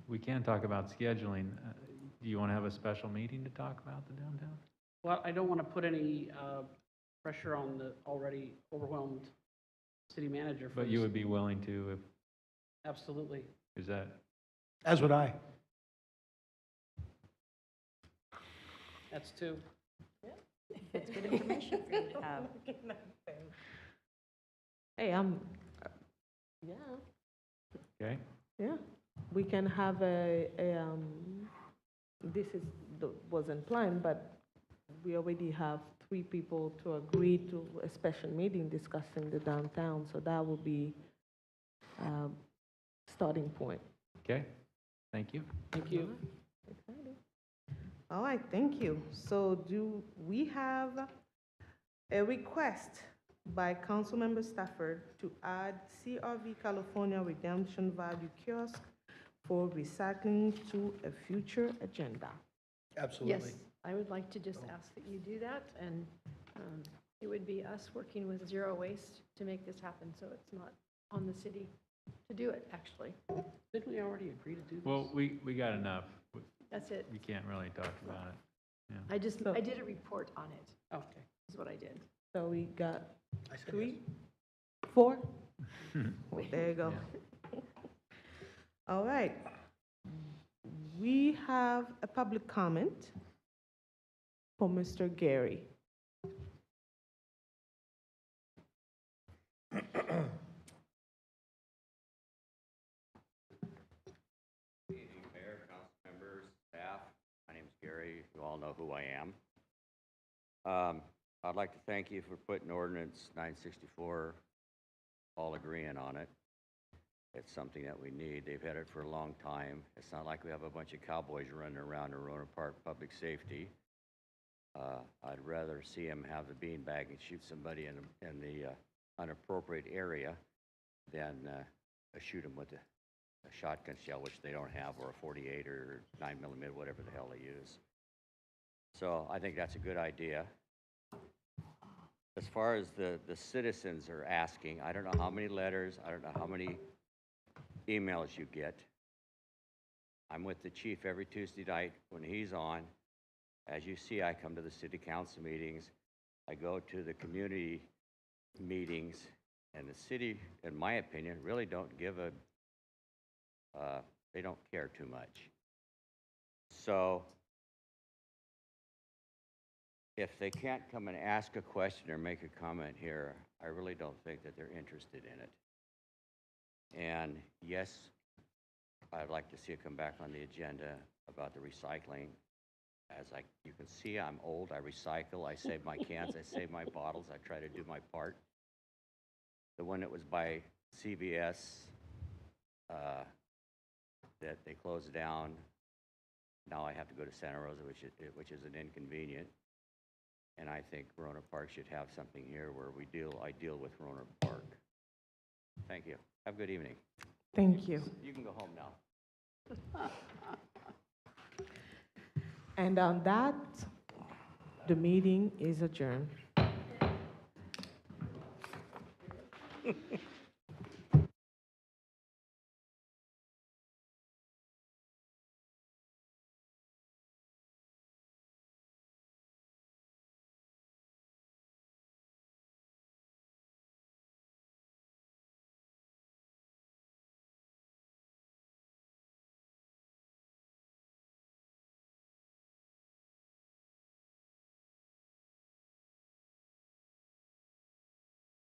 [SPEAKER 9] we can talk about scheduling. Do you want to have a special meeting to talk about the downtown?
[SPEAKER 1] Well, I don't want to put any pressure on the already overwhelmed city manager. for
[SPEAKER 9] But you
[SPEAKER 1] this.
[SPEAKER 9] would be willing to, if,
[SPEAKER 1] Absolutely.
[SPEAKER 9] is that,
[SPEAKER 2] As would I.
[SPEAKER 1] That's two.
[SPEAKER 15] It's good information for you to have.
[SPEAKER 4] Hey, yeah,
[SPEAKER 9] okay?
[SPEAKER 4] yeah. We can have this wasn't planned, but we already have 3 people to agree to a special meeting discussing the downtown, so that will be starting point.
[SPEAKER 9] Okay, thank you.
[SPEAKER 1] Thank you.
[SPEAKER 4] Exciting. All right, thank you. So do we have a request by Councilmember Stafford to add CRV California Redemption Value Kiosk for recycling to a future agenda?
[SPEAKER 2] Absolutely.
[SPEAKER 3] Yes, I would like to just ask that you do that, and it would be us working with Zero Waste to make this happen, so it's not on the city to do it, actually.
[SPEAKER 1] Didn't we already agree to do this?
[SPEAKER 9] Well, we got enough.
[SPEAKER 3] That's it.
[SPEAKER 9] You can't really talk about it.
[SPEAKER 3] I did a report on it,
[SPEAKER 1] Okay.
[SPEAKER 3] is what I did.
[SPEAKER 4] So we got
[SPEAKER 2] I said
[SPEAKER 4] 3,
[SPEAKER 2] yes.
[SPEAKER 4] 4? There you go.
[SPEAKER 9] Yeah.
[SPEAKER 4] All right. We have a public comment for Mr. Gary.
[SPEAKER 18] Evening, Mayor, council members, staff. My name's Gary. You all know who I am. I'd like to thank you for putting ordinance 964, all agreeing on it. It's something that we need. They've had it for a long time. It's not like we have a bunch of cowboys running around in Rohnert Park Public Safety. I'd rather see them have the beanbag and shoot somebody in the unappropriate area than shoot them with a shotgun shell, which they don't have, or a 48 or 9mm, whatever the hell they use. So I think that's a good idea. As far as the citizens are asking, I don't know how many letters, I don't know how many emails you get. I'm with the chief every Tuesday night when he's on. As you see, I come to the city council meetings. I go to the community meetings, and the city, in my opinion, really don't give a, they don't care too much. So if they can't come and ask a question or make a comment here, I really don't think that they're interested in it. And yes, I'd like to see it come back on the agenda about the recycling. As you can see, I'm old, I recycle, I save my cans, I save my bottles, I try to do my part. The one that was by CVS, that they closed down, now I have to go to Santa Rosa, which is an inconvenient. And I think Rohnert Park should have something here where I deal with Rohnert Park. Thank you. Have a good evening.
[SPEAKER 4] Thank you.
[SPEAKER 18] You can go home now.
[SPEAKER 4] And on that, the meeting is adjourned.